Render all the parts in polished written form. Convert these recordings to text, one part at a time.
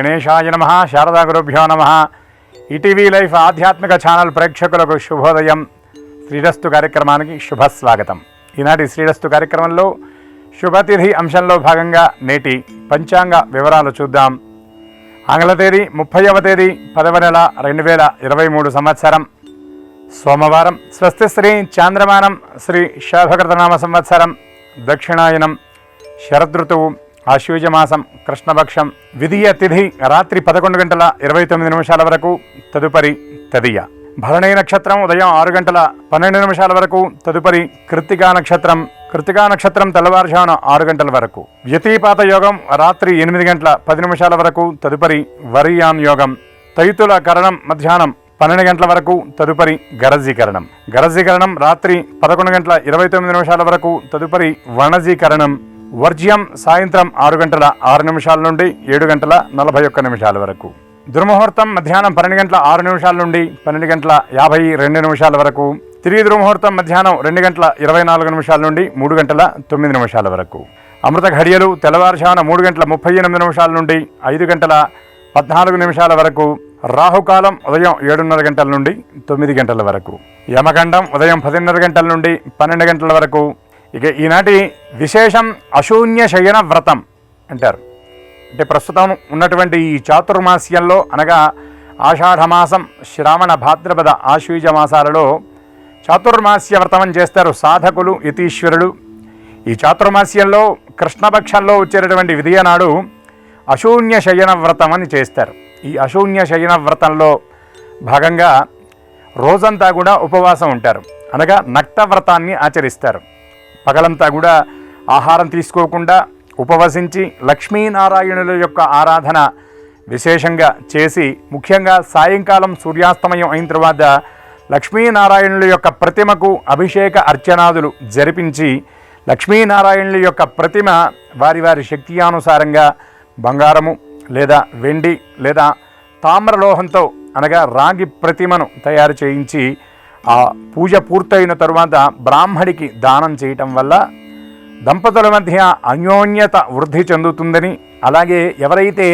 గణేశాయ నమః. శారదా గురుభ్యో నమః. ఈటీవీ లైఫ్ ఆధ్యాత్మిక ఛానల్ ప్రేక్షకులకు శుభోదయం. శ్రీరస్తు కార్యక్రమానికి శుభస్వాగతం. ఈనాటి శ్రీరస్తు కార్యక్రమంలో శుభతిథి అంశంలో భాగంగా నేటి పంచాంగ వివరాలు చూద్దాం. ఆంగ్ల తేదీ 30వ తేదీ 10వ నెల 2023 సంవత్సరం సోమవారం. స్వస్తి శ్రీ చాంద్రమానం శ్రీ శోభకృతనామ సంవత్సరం దక్షిణాయనం శరదృతువు ఆశ్వీజమాసం కృష్ణపక్షం. విధియ తిథి రాత్రి 11:29 వరకు, తదుపరి తదియ. భరణీ నక్షత్రం ఉదయం 6:12 వరకు, తదుపరి కృత్తికా నక్షత్రం. కృత్తికా నక్షత్రం తెల్లవారుజామున 6 గంటల వరకు. వ్యతిపాత యోగం రాత్రి 8:10 వరకు, తదుపరి వరియాన్ యోగం. తైతుల కరణం మధ్యాహ్నం 12 గంటల వరకు, తదుపరి గరజీకరణం. గరజీకరణం రాత్రి 11:29 వరకు, తదుపరి వణజీకరణం. వర్జ్యం సాయంత్రం 6:06 నుండి 7:41 వరకు. దుర్ముహూర్తం మధ్యాహ్నం 12:06 నుండి 12:52 వరకు. తిరిగి దుర్ముహూర్తం మధ్యాహ్నం 2:24 నుండి 3:09 వరకు. అమృత ఘడియలు తెల్లవారుజామున 3:38 నుండి 5:14 వరకు. రాహుకాలం ఉదయం 7:30 గంటల నుండి 9 గంటల వరకు. యమగండం ఉదయం 10:30 గంటల నుండి 12 గంటల వరకు. ఇక ఈనాటి విశేషం అశూన్య శయన వ్రతం అంటారు. అంటే ప్రస్తుతం ఉన్నటువంటి ఈ చాతుర్మాస్యంలో అనగా ఆషాఢమాసం, శ్రావణ, భాద్రపద, ఆశ్వీజ మాసాలలో చాతుర్మాస్య వ్రతం అని చేస్తారు సాధకులు, యతీశ్వరులు. ఈ చాతుర్మాస్యంలో కృష్ణపక్షంలో వచ్చేటటువంటి విధియ నాడు అశూన్య శయన వ్రతం అని చేస్తారు. ఈ అశూన్య శయన వ్రతంలో భాగంగా రోజంతా కూడా ఉపవాసం ఉంటారు, అనగా నక్త వ్రతాన్ని ఆచరిస్తారు. పగలంతా కూడా ఆహారం తీసుకోకుండా ఉపవసించి లక్ష్మీనారాయణుల యొక్క ఆరాధన విశేషంగా చేసి, ముఖ్యంగా సాయంకాలం సూర్యాస్తమయం అయిన తర్వాత లక్ష్మీనారాయణుల యొక్క ప్రతిమకు అభిషేక అర్చనాదులు జరిపించి, లక్ష్మీనారాయణుల యొక్క ప్రతిమ వారి వారి శక్తియానుసారంగా బంగారము లేదా వెండి లేదా తామ్రలోహంతో అనగా రాగి ప్రతిమను తయారు చేయించి ఆ పూజ పూర్తయిన తరువాత బ్రాహ్మడికి దానం చేయటం వల్ల దంపతుల మధ్య అన్యోన్యత వృద్ధి చెందుతుందని, అలాగే ఎవరైతే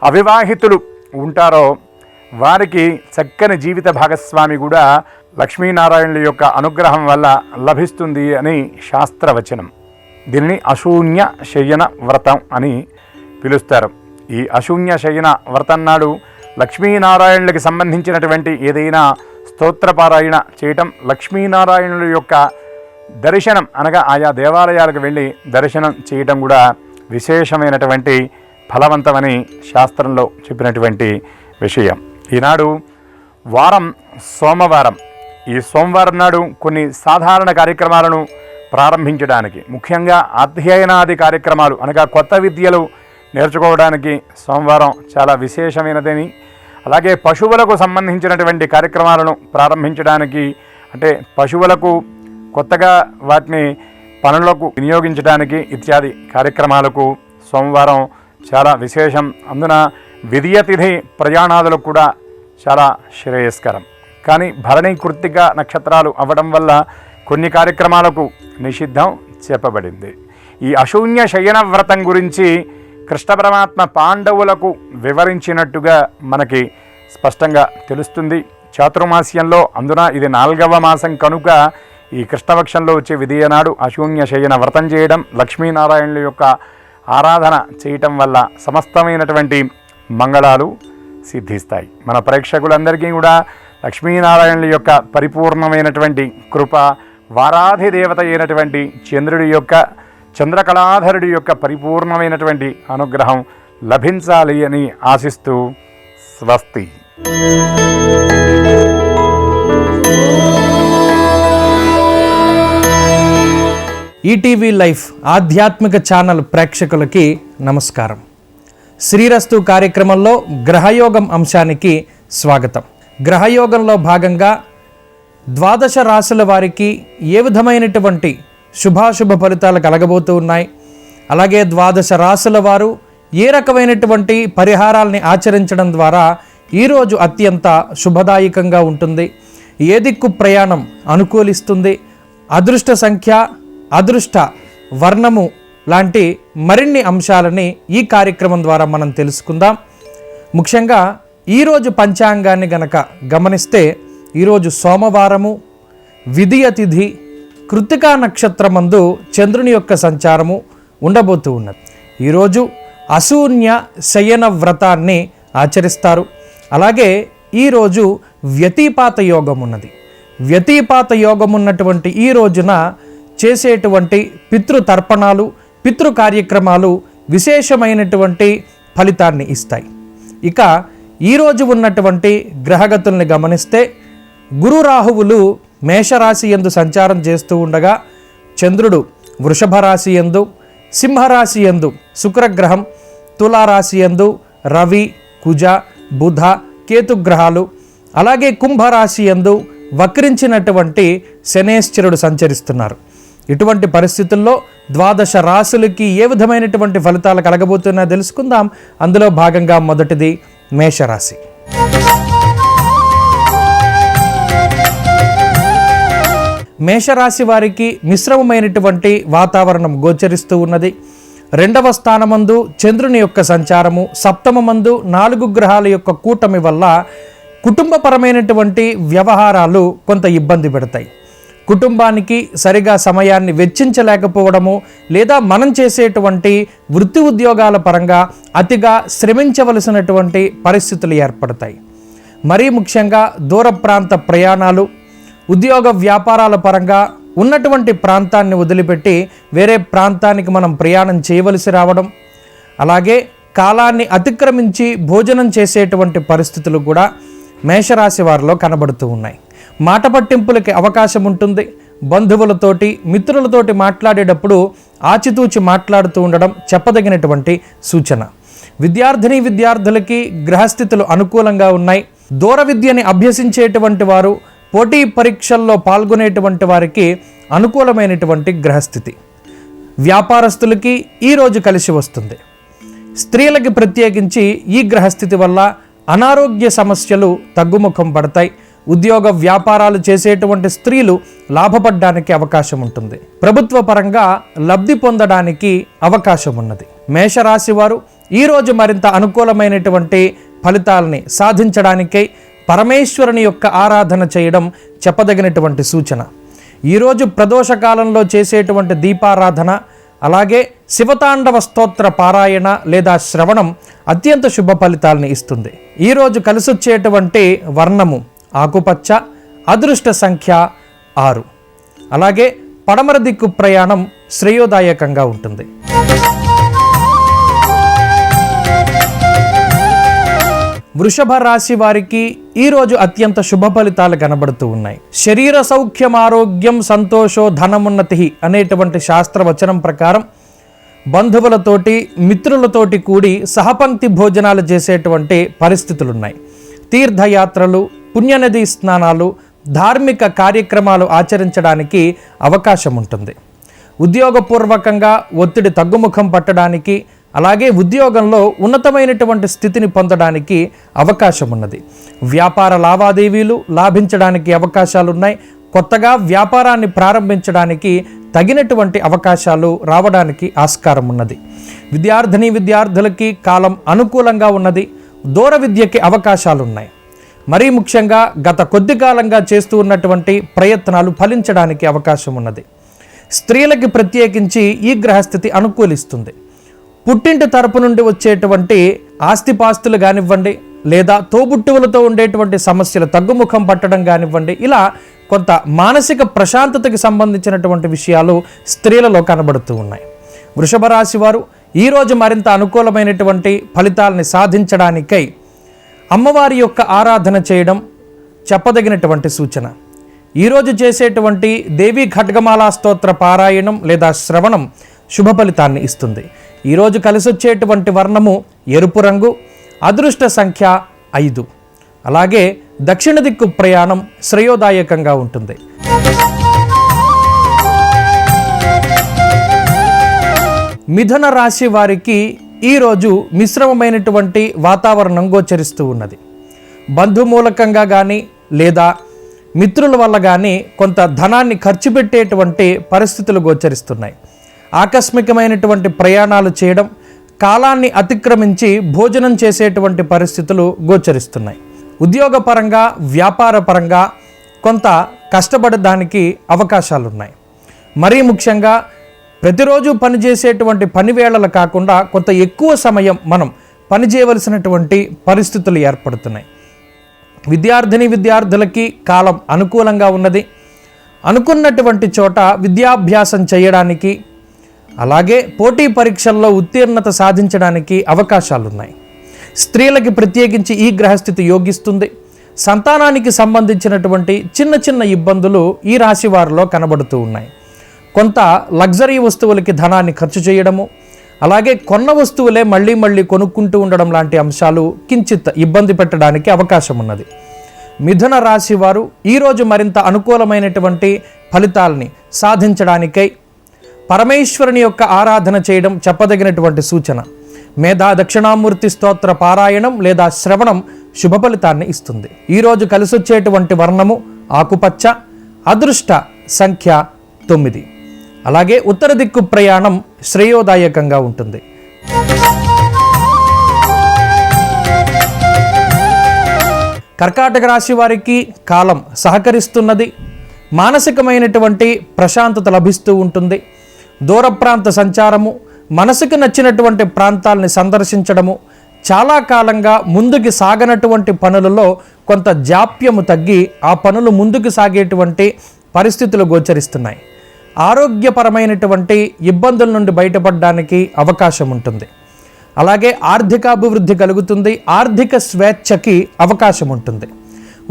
అవివాహితులు ఉంటారో వారికి చక్కని జీవిత భాగస్వామి కూడా లక్ష్మీనారాయణుల యొక్క అనుగ్రహం వల్ల లభిస్తుంది అని శాస్త్రవచనం. దీనిని అశూన్య శయన వ్రతం అని పిలుస్తారు. ఈ అశూన్య శయన వ్రతం నాడు లక్ష్మీనారాయణులకి సంబంధించినటువంటి ఏదైనా స్తోత్రపారాయణ చేయటం, లక్ష్మీనారాయణుల యొక్క దర్శనం అనగా ఆయా దేవాలయాలకు వెళ్ళి దర్శనం చేయటం కూడా విశేషమైనటువంటి ఫలవంతమని శాస్త్రంలో చెప్పినటువంటి విషయం. ఈనాడు వారం సోమవారం. ఈ సోమవారం నాడు కొన్ని సాధారణ కార్యక్రమాలను ప్రారంభించడానికి, ముఖ్యంగా అధ్యయనాది కార్యక్రమాలు అనగా కొత్త విద్యలు నేర్చుకోవడానికి సోమవారం చాలా విశేషమైనదని, అలాగే పశువులకు సంబంధించినటువంటి కార్యక్రమాలను ప్రారంభించడానికి, అంటే పశువులకు కొత్తగా వాటిని పనులకు వినియోగించడానికి ఇత్యాది కార్యక్రమాలకు సోమవారం చాలా విశేషం. అందున విధియ తిథి ప్రయాణాదులకు కూడా చాలా శ్రేయస్కరం. కానీ భరణి, కృత్తిక నక్షత్రాలు అవ్వడం వల్ల కొన్ని కార్యక్రమాలకు నిషిద్ధం చెప్పబడింది. ఈ అశూన్య శయన వ్రతం గురించి కృష్ణ పరమాత్మ పాండవులకు వివరించినట్టుగా మనకి స్పష్టంగా తెలుస్తుంది. చాతుర్మాస్యంలో అందున ఇది 4వ మాసం కనుక ఈ కృష్ణపక్షంలో వచ్చే విధియ నాడు అశూన్య శయన వ్రతం చేయడం, లక్ష్మీనారాయణుల యొక్క ఆరాధన చేయటం వల్ల సమస్తమైనటువంటి మంగళాలు సిద్ధిస్తాయి. మన ప్రేక్షకులందరికీ కూడా లక్ష్మీనారాయణుల యొక్క పరిపూర్ణమైనటువంటి కృప, వారాధి దేవత అయినటువంటి చంద్రుడి యొక్క, చంద్రకళాధరుడి యొక్క పరిపూర్ణమైనటువంటి అనుగ్రహం లభించాలి అని ఆశిస్తూ స్వస్తి. ఈటీవీ లైఫ్ ఆధ్యాత్మిక ఛానల్ ప్రేక్షకులకి నమస్కారం. శ్రీరస్తు కార్యక్రమంలో గ్రహయోగం అంశానికి స్వాగతం. గ్రహయోగంలో భాగంగా 12 రాశుల వారికి ఏ విధమైనటువంటి శుభాశుభ ఫలితాలు కలగబోతూ ఉన్నాయి, అలాగే 12 రాశుల వారు ఏ రకమైనటువంటి పరిహారాల్ని ఆచరించడం ద్వారా ఈరోజు అత్యంత శుభదాయకంగా ఉంటుంది, ఏ దిక్కు ప్రయాణం అనుకూలిస్తుంది, అదృష్ట సంఖ్య, అదృష్ట వర్ణము లాంటి మరిన్ని అంశాలని ఈ కార్యక్రమం ద్వారా మనం తెలుసుకుందాం. ముఖ్యంగా ఈరోజు పంచాంగాన్ని గనక గమనిస్తే ఈరోజు సోమవారము, విధియ తిథి, కృత్తికా నక్షత్రమందు చంద్రుని యొక్క సంచారము ఉండబోతూ ఉన్నది. ఈరోజు అశూన్య శయన వ్రతాన్ని ఆచరిస్తారు. అలాగే ఈరోజు వ్యతిపాత యోగం ఉన్నది. వ్యతిపాత యోగం ఉన్నటువంటి ఈ రోజున చేసేటువంటి పితృతర్పణాలు, పితృ కార్యక్రమాలు విశేషమైనటువంటి ఫలితాన్ని ఇస్తాయి. ఇక ఈరోజు ఉన్నటువంటి గ్రహగతుల్ని గమనిస్తే గురు రాహువులు మేషరాశి యందు సంచారం చేస్తూ ఉండగా చంద్రుడు వృషభ రాశి యందు, సింహరాశి యందు శుక్రగ్రహం, తులారాశి యందు రవి, కుజ, బుధ, కేతుగ్రహాలు, అలాగే కుంభరాశి యందు వక్రించినటువంటి శనేశ్వరుడు సంచరిస్తున్నారు. ఇటువంటి పరిస్థితుల్లో ద్వాదశ రాశులకి ఏ విధమైనటువంటి ఫలితాలు కలగబోతున్నా తెలుసుకుందాం. అందులో భాగంగా మొదటిది మేషరాశి. మేషరాశి వారికి మిశ్రమమైనటువంటి వాతావరణం గోచరిస్తూ ఉన్నది. 2వ స్థానమందు చంద్రుని యొక్క సంచారము, సప్తమమందు 4 గ్రహాల యొక్క కూటమి వల్ల కుటుంబపరమైనటువంటి వ్యవహారాలు కొంత ఇబ్బంది పెడతాయి. కుటుంబానికి సరిగా సమయాన్ని వెచ్చించలేకపోవడము, లేదా మనం చేసేటువంటి వృత్తి ఉద్యోగాల పరంగా అతిగా శ్రమించవలసినటువంటి పరిస్థితులు ఏర్పడతాయి. మరీ ముఖ్యంగా దూర ప్రాంత ప్రయాణాలు, ఉద్యోగ వ్యాపారాల పరంగా ఉన్నటువంటి ప్రాంతాన్ని వదిలిపెట్టి వేరే ప్రాంతానికి మనం ప్రయాణం చేయవలసి రావడం, అలాగే కాలాన్ని అతిక్రమించి భోజనం చేసేటువంటి పరిస్థితులు కూడా మేషరాశి వారిలో కనబడుతూ ఉన్నాయి. మాట పట్టింపులకి అవకాశం ఉంటుంది. బంధువులతోటి, మిత్రులతోటి మాట్లాడేటప్పుడు ఆచితూచి మాట్లాడుతూ ఉండడం చెప్పదగినటువంటి సూచన. విద్యార్థులకి గ్రహస్థితులు అనుకూలంగా ఉన్నాయి. దూర విద్యని అభ్యసించేటువంటి వారు, పోటీ పరీక్షల్లో పాల్గొనేటువంటి వారికి అనుకూలమైనటువంటి గ్రహస్థితి. వ్యాపారస్తులకి ఈరోజు కలిసి వస్తుంది. స్త్రీలకి ప్రత్యేకించి ఈ గ్రహస్థితి వల్ల అనారోగ్య సమస్యలు తగ్గుముఖం పడతాయి. ఉద్యోగ వ్యాపారాలు చేసేటువంటి స్త్రీలు లాభపడడానికి అవకాశం ఉంటుంది. ప్రభుత్వ పరంగా లబ్ధి పొందడానికి అవకాశం ఉన్నది. మేషరాశి వారు ఈరోజు మరింత అనుకూలమైనటువంటి ఫలితాలని సాధించడానికై పరమేశ్వరుని యొక్క ఆరాధన చేయడం చెప్పదగినటువంటి సూచన. ఈరోజు ప్రదోషకాలంలో చేసేటువంటి దీపారాధన, అలాగే శివతాండవ స్తోత్ర పారాయణ లేదా శ్రవణం అత్యంత శుభ ఫలితాలని ఇస్తుంది. ఈరోజు కలిసొచ్చేటువంటి వర్ణము ఆకుపచ్చ, అదృష్ట సంఖ్య 6. అలాగే పడమర దిక్కు ప్రయాణం శ్రేయోదాయకంగా ఉంటుంది. వృషభ రాశి వారికి ఈరోజు అత్యంత శుభ ఫలితాలు కనబడుతూ ఉన్నాయి. శరీర సౌఖ్యం, ఆరోగ్యం, సంతోషో, ధనమున్నతి అనేటువంటి శాస్త్రవచనం ప్రకారం బంధువులతోటి, మిత్రులతోటి కూడి సహపంక్తి భోజనాలు చేసేటువంటి పరిస్థితులున్నాయి. తీర్థయాత్రలు, పుణ్యనది స్నానాలు, ధార్మిక కార్యక్రమాలు ఆచరించడానికి అవకాశం ఉంటుంది. ఉద్యోగపూర్వకంగా ఒత్తిడి తగ్గుముఖం పట్టడానికి, అలాగే ఉద్యోగంలో ఉన్నతమైనటువంటి స్థితిని పొందడానికి అవకాశం ఉన్నది. వ్యాపార లావాదేవీలు లాభించడానికి అవకాశాలున్నాయి. కొత్తగా వ్యాపారాన్ని ప్రారంభించడానికి తగినటువంటి అవకాశాలు రావడానికి ఆస్కారం ఉన్నది. విద్యార్థులకి కాలం అనుకూలంగా ఉన్నది. దూర విద్యకి అవకాశాలున్నాయి. మరీ ముఖ్యంగా గత కొద్ది కాలంగా చేస్తూ ఉన్నటువంటి ప్రయత్నాలు ఫలించడానికి అవకాశం ఉన్నది. స్త్రీలకి ప్రత్యేకించి ఈ గ్రహస్థితి అనుకూలిస్తుంది. పుట్టింటి తరపు నుండి వచ్చేటువంటి ఆస్తిపాస్తులు కానివ్వండి, లేదా తోబుట్టువులతో ఉండేటువంటి సమస్యలు తగ్గుముఖం పట్టడం కానివ్వండి, ఇలా కొంత మానసిక ప్రశాంతతకి సంబంధించినటువంటి విషయాలు స్త్రీలలో కనబడుతూ ఉన్నాయి. వృషభ రాశి వారు ఈరోజు మరింత అనుకూలమైనటువంటి ఫలితాలని సాధించడానికై అమ్మవారి యొక్క ఆరాధన చేయడం చెప్పదగినటువంటి సూచన. ఈరోజు చేసేటువంటి దేవీ ఖడ్గమాలా స్తోత్ర పారాయణం లేదా శ్రవణం శుభ ఫలితాన్ని ఇస్తుంది. ఈరోజు కలిసొచ్చేటువంటి వర్ణము ఎరుపు రంగు, అదృష్ట సంఖ్య 5. అలాగే దక్షిణ దిక్కు ప్రయాణం శ్రేయోదాయకంగా ఉంటుంది. మిథున రాశి వారికి ఈరోజు మిశ్రమమైనటువంటి వాతావరణం గోచరిస్తూ ఉన్నది. బంధుమూలకంగా కానీ లేదా మిత్రుల వల్ల కానీ కొంత ధనాన్ని ఖర్చు పెట్టేటువంటి పరిస్థితులు గోచరిస్తున్నాయి. ఆకస్మికమైనటువంటి ప్రయాణాలు చేయడం, కాలాన్ని అతిక్రమించి భోజనం చేసేటువంటి పరిస్థితులు గోచరిస్తున్నాయి. ఉద్యోగపరంగా వ్యాపారపరంగా కొంత కష్టపడడానికి అవకాశాలు ఉన్నాయి. మరీ ముఖ్యంగా ప్రతిరోజు పనిచేసేటువంటి పని వేళలు కాకుండా కొంత ఎక్కువ సమయం మనం పనిచేయవలసినటువంటి పరిస్థితులు ఏర్పడుతున్నాయి. విద్యార్థులకి కాలం అనుకూలంగా ఉన్నది. అనుకున్నటువంటి చోట విద్యాభ్యాసం చేయడానికి అలాగే పోటీ పరీక్షల్లో ఉత్తీర్ణత సాధించడానికి అవకాశాలు ఉన్నాయి. స్త్రీలకి ప్రత్యేకించి ఈ గ్రహస్థితి యోగిస్తుంది. సంతానానికి సంబంధించినటువంటి చిన్న చిన్న ఇబ్బందులు ఈ రాశి వారిలో కనబడుతూ ఉన్నాయి. కొంత లగ్జరీ వస్తువులకి ధనాన్ని ఖర్చు చేయడము, అలాగే కొన్న వస్తువులే మళ్ళీ కొనుక్కుంటూ ఉండడం లాంటి అంశాలు కించిత్ ఇబ్బంది పెట్టడానికి అవకాశం ఉన్నది. మిథున రాశి వారు ఈరోజు మరింత అనుకూలమైనటువంటి ఫలితాలని సాధించడానికై పరమేశ్వరుని యొక్క ఆరాధన చేయడం చెప్పదగినటువంటి సూచన. మేధా దక్షిణామూర్తి స్తోత్ర పారాయణం లేదా శ్రవణం శుభ ఫలితాన్ని ఇస్తుంది. ఈరోజు కలిసొచ్చేటువంటి వర్ణము ఆకుపచ్చ, అదృష్ట సంఖ్య 9. అలాగే ఉత్తర దిక్కు ప్రయాణం శ్రేయోదాయకంగా ఉంటుంది. కర్కాటక రాశి వారికి కాలం సహకరిస్తున్నది. మానసికమైనటువంటి ప్రశాంతత లభిస్తూ ఉంటుంది. దూర ప్రాంత సంచారము, మనసుకు నచ్చినటువంటి ప్రాంతాలని సందర్శించడము, చాలా కాలంగా ముందుకు సాగనటువంటి పనులలో కొంత జాప్యము తగ్గి ఆ పనులు ముందుకు సాగేటువంటి పరిస్థితులు గోచరిస్తున్నాయి. ఆరోగ్యపరమైనటువంటి ఇబ్బందుల నుండి బయటపడడానికి అవకాశం ఉంటుంది. అలాగే ఆర్థికాభివృద్ధి కలుగుతుంది. ఆర్థిక స్వేచ్ఛకి అవకాశం ఉంటుంది.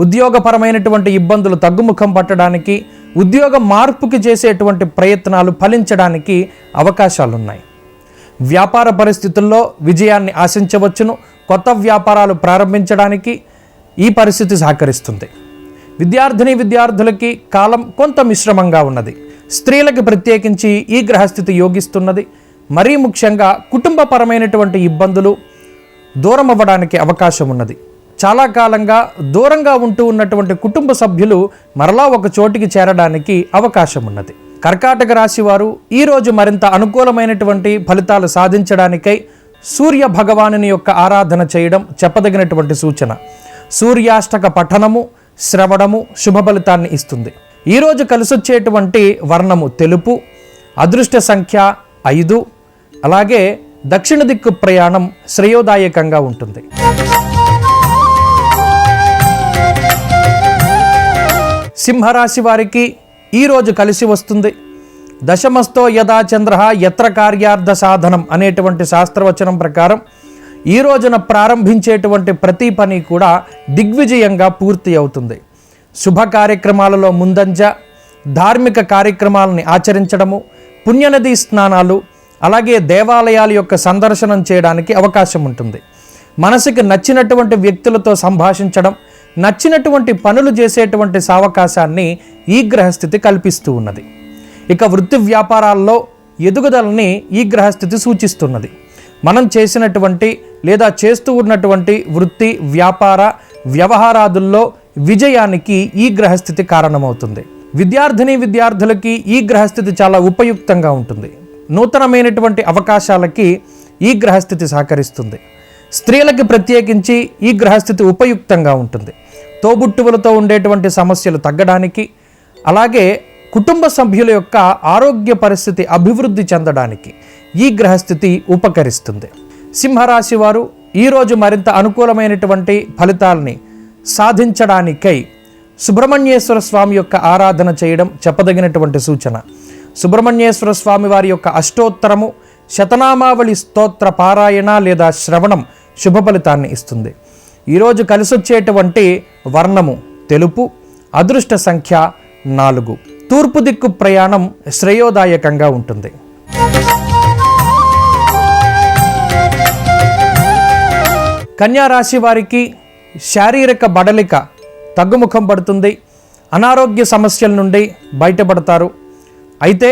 ఉద్యోగపరమైనటువంటి ఇబ్బందులు తగ్గుముఖం పట్టడానికి, ఉద్యోగ మార్పుకి చేసేటువంటి ప్రయత్నాలు ఫలించడానికి అవకాశాలు ఉన్నాయి. వ్యాపార పరిస్థితుల్లో విజయాన్ని ఆశించవచ్చును. కొత్త వ్యాపారాలు ప్రారంభించడానికి ఈ పరిస్థితి సహకరిస్తుంది. విద్యార్థులకి కాలం కొంత మిశ్రమంగా ఉన్నది. స్త్రీలకు ప్రత్యేకించి ఈ గ్రహస్థితి యోగిస్తున్నది. మరీ ముఖ్యంగా కుటుంబపరమైనటువంటి ఇబ్బందులు దూరం అవ్వడానికి అవకాశం ఉన్నది. చాలా కాలంగా దూరంగా ఉంటూ ఉన్నటువంటి కుటుంబ సభ్యులు మరలా ఒక చోటికి చేరడానికి అవకాశం ఉన్నది. కర్కాటక రాశి వారు ఈరోజు మరింత అనుకూలమైనటువంటి ఫలితాలు సాధించడానికై సూర్య భగవానుని యొక్క ఆరాధన చేయడం చెప్పదగినటువంటి సూచన. సూర్యాష్టక పఠనము, శ్రవణము శుభ ఫలితాన్ని ఇస్తుంది. ఈరోజు కలిసొచ్చేటువంటి వర్ణము తెలుపు, అదృష్ట సంఖ్య 5. అలాగే దక్షిణ దిక్కు ప్రయాణం శ్రేయోదాయకంగా ఉంటుంది. సింహరాశి వారికి ఈరోజు కలిసి వస్తుంది. దశమస్తో యదా చంద్ర యత్ర కార్యార్థ సాధనం అనేటువంటి శాస్త్రవచనం ప్రకారం ఈ రోజున ప్రారంభించేటువంటి ప్రతి పని కూడా దిగ్విజయంగా పూర్తి అవుతుంది. శుభ కార్యక్రమాలలో ముందంజ, ధార్మిక కార్యక్రమాలని ఆచరించడము, పుణ్యనదీ స్నానాలు, అలాగే దేవాలయాల యొక్క సందర్శనం చేయడానికి అవకాశం ఉంటుంది. మనసుకి నచ్చినటువంటి వ్యక్తులతో సంభాషించడం, నచ్చినటువంటి పనులు చేసేటువంటి సావకాశాన్ని ఈ గ్రహస్థితి కల్పిస్తూ ఉన్నది. ఇక వృత్తి వ్యాపారాల్లో ఎదుగుదలని ఈ గ్రహస్థితి సూచిస్తున్నది. మనం చేసినటువంటి లేదా చేస్తూ ఉన్నటువంటి వృత్తి వ్యాపార వ్యవహారాదుల్లో విజయానికి ఈ గ్రహస్థితి కారణమవుతుంది. విద్యార్థులకి ఈ గ్రహస్థితి చాలా ఉపయుక్తంగా ఉంటుంది. నూతనమైనటువంటి అవకాశాలకి ఈ గ్రహస్థితి సహకరిస్తుంది. స్త్రీలకి ప్రత్యేకించి ఈ గ్రహస్థితి ఉపయుక్తంగా ఉంటుంది. తోబుట్టువులతో ఉండేటువంటి సమస్యలు తగ్గడానికి, అలాగే కుటుంబ సభ్యుల యొక్క ఆరోగ్య పరిస్థితి అభివృద్ధి చెందడానికి ఈ గ్రహస్థితి ఉపకరిస్తుంది. సింహరాశి వారు ఈరోజు మరింత అనుకూలమైనటువంటి ఫలితాలని సాధించడానికై సుబ్రహ్మణ్యేశ్వర స్వామి యొక్క ఆరాధన చేయడం చెప్పదగినటువంటి సూచన. సుబ్రహ్మణ్యేశ్వర స్వామి వారి యొక్క అష్టోత్తరము, శతనామావళి స్తోత్ర పారాయణ లేదా శ్రవణం శుభ ఫలితాన్ని ఇస్తుంది. ఈరోజు కలిసొచ్చేటువంటి వర్ణము తెలుపు, అదృష్ట సంఖ్య 4. తూర్పు దిక్కు ప్రయాణం శ్రేయోదాయకంగా ఉంటుంది. కన్యా రాశి వారికి శారీరక బడలిక తగ్గుముఖం పడుతుంది. అనారోగ్య సమస్యల నుండి బయటపడతారు. అయితే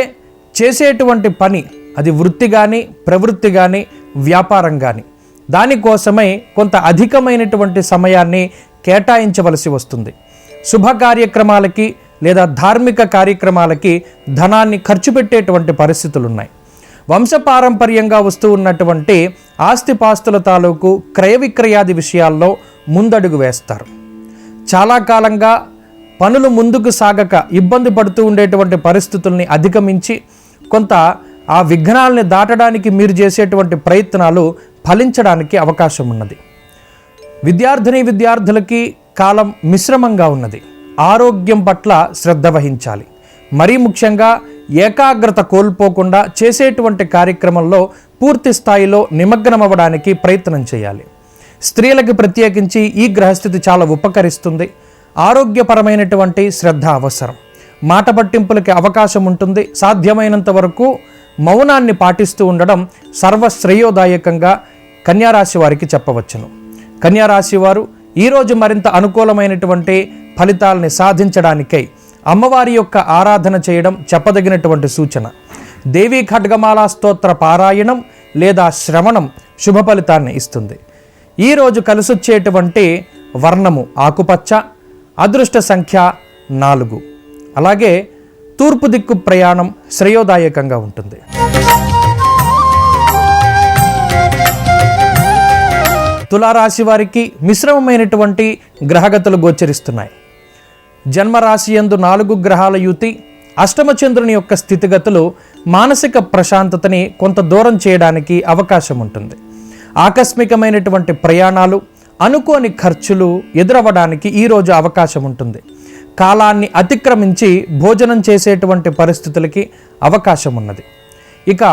చేసేటువంటి పని అది వృత్తి కానీ ప్రవృత్తి కానీ వ్యాపారం కానీ దానికోసమై కొంత అధికమైనటువంటి సమయాన్ని కేటాయించవలసి వస్తుంది. శుభ కార్యక్రమాలకి లేదా ధార్మిక కార్యక్రమాలకి ధనాన్ని ఖర్చు పెట్టేటువంటి పరిస్థితులు ఉన్నాయి. వంశపారంపర్యంగా వస్తూ ఉన్నటువంటి ఆస్తిపాస్తుల తాలూకు క్రయ విక్రయాది విషయాల్లో ముందడుగు వేస్తారు. చాలా కాలంగా పనులు ముందుకు సాగక ఇబ్బంది పడుతూ ఉండేటువంటి పరిస్థితుల్ని అధిగమించి కొంత ఆ విఘ్నాలని దాటడానికి మీరు చేసేటువంటి ప్రయత్నాలు ఫలించడానికి అవకాశం ఉన్నది. విద్యార్థులకి కాలం మిశ్రమంగా ఉన్నది. ఆరోగ్యం పట్ల శ్రద్ధ వహించాలి. మరీ ముఖ్యంగా ఏకాగ్రత కోల్పోకుండా చేసేటువంటి కార్యక్రమంలో పూర్తి స్థాయిలో నిమగ్నం అవ్వడానికి ప్రయత్నం చేయాలి. స్త్రీలకు ప్రత్యేకించి ఈ గ్రహస్థితి చాలా ఉపకరిస్తుంది. ఆరోగ్యపరమైనటువంటి శ్రద్ధ అవసరం. మాట పట్టింపులకి అవకాశం ఉంటుంది. సాధ్యమైనంత వరకు మౌనాన్ని పాటిస్తూ ఉండడం సర్వశ్రేయోదాయకంగా కన్యారాశి వారికి చెప్పవచ్చును. కన్యారాశి వారు ఈరోజు మరింత అనుకూలమైనటువంటి ఫలితాలని సాధించడానికై అమ్మవారి యొక్క ఆరాధన చేయడం చెప్పదగినటువంటి సూచన. దేవీ ఖడ్గమాలా స్తోత్ర పారాయణం లేదా శ్రవణం శుభ ఫలితాన్ని ఇస్తుంది. ఈరోజు కలిసొచ్చేటువంటి వర్ణము ఆకుపచ్చ, అదృష్ట సంఖ్య 4. అలాగే తూర్పు దిక్కు ప్రయాణం శ్రేయోదాయకంగా ఉంటుంది. తులారాశి వారికి మిశ్రమమైనటువంటి గ్రహగతులు గోచరిస్తున్నాయి. జన్మరాశి యందు 4 గ్రహాల యుతి, అష్టమ చంద్రుని యొక్క స్థితిగతులు మానసిక ప్రశాంతతని కొంత దూరం చేయడానికి అవకాశం ఉంటుంది. ఆకస్మికమైనటువంటి ప్రయాణాలు, అనుకోని ఖర్చులు ఎదురవ్వడానికి ఈరోజు అవకాశం ఉంటుంది. కాలాన్ని అతిక్రమించి భోజనం చేసేటువంటి పరిస్థితులకి అవకాశం ఉన్నది. ఇక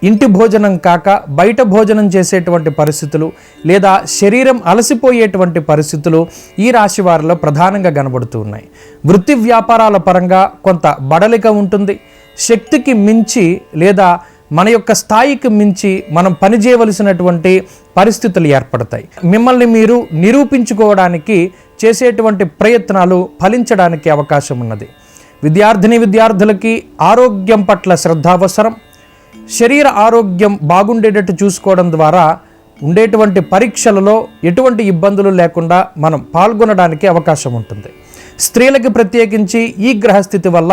ఇంటి భోజనం కాక బయట భోజనం చేసేటువంటి పరిస్థితులు లేదా శరీరం అలసిపోయేటువంటి పరిస్థితులు ఈ రాశి వారిలో ప్రధానంగా కనబడుతూ ఉన్నాయి. వృత్తి వ్యాపారాల పరంగా కొంత బడలిక ఉంటుంది. శక్తికి మించి లేదా మన యొక్క స్థాయికి మించి మనం పనిచేయవలసినటువంటి పరిస్థితులు ఏర్పడతాయి. మిమ్మల్ని మీరు నిరూపించుకోవడానికి చేసేటువంటి ప్రయత్నాలు ఫలించడానికి అవకాశం ఉన్నది. విద్యార్థులకి ఆరోగ్యం పట్ల శ్రద్ధ అవసరం. శరీర ఆరోగ్యం బాగుండేటట్టు చూసుకోవడం ద్వారా ఉండేటువంటి పరీక్షలలో ఎటువంటి ఇబ్బందులు లేకుండా మనం పాల్గొనడానికి అవకాశం ఉంటుంది. స్త్రీలకు ప్రత్యేకించి ఈ గ్రహస్థితి వల్ల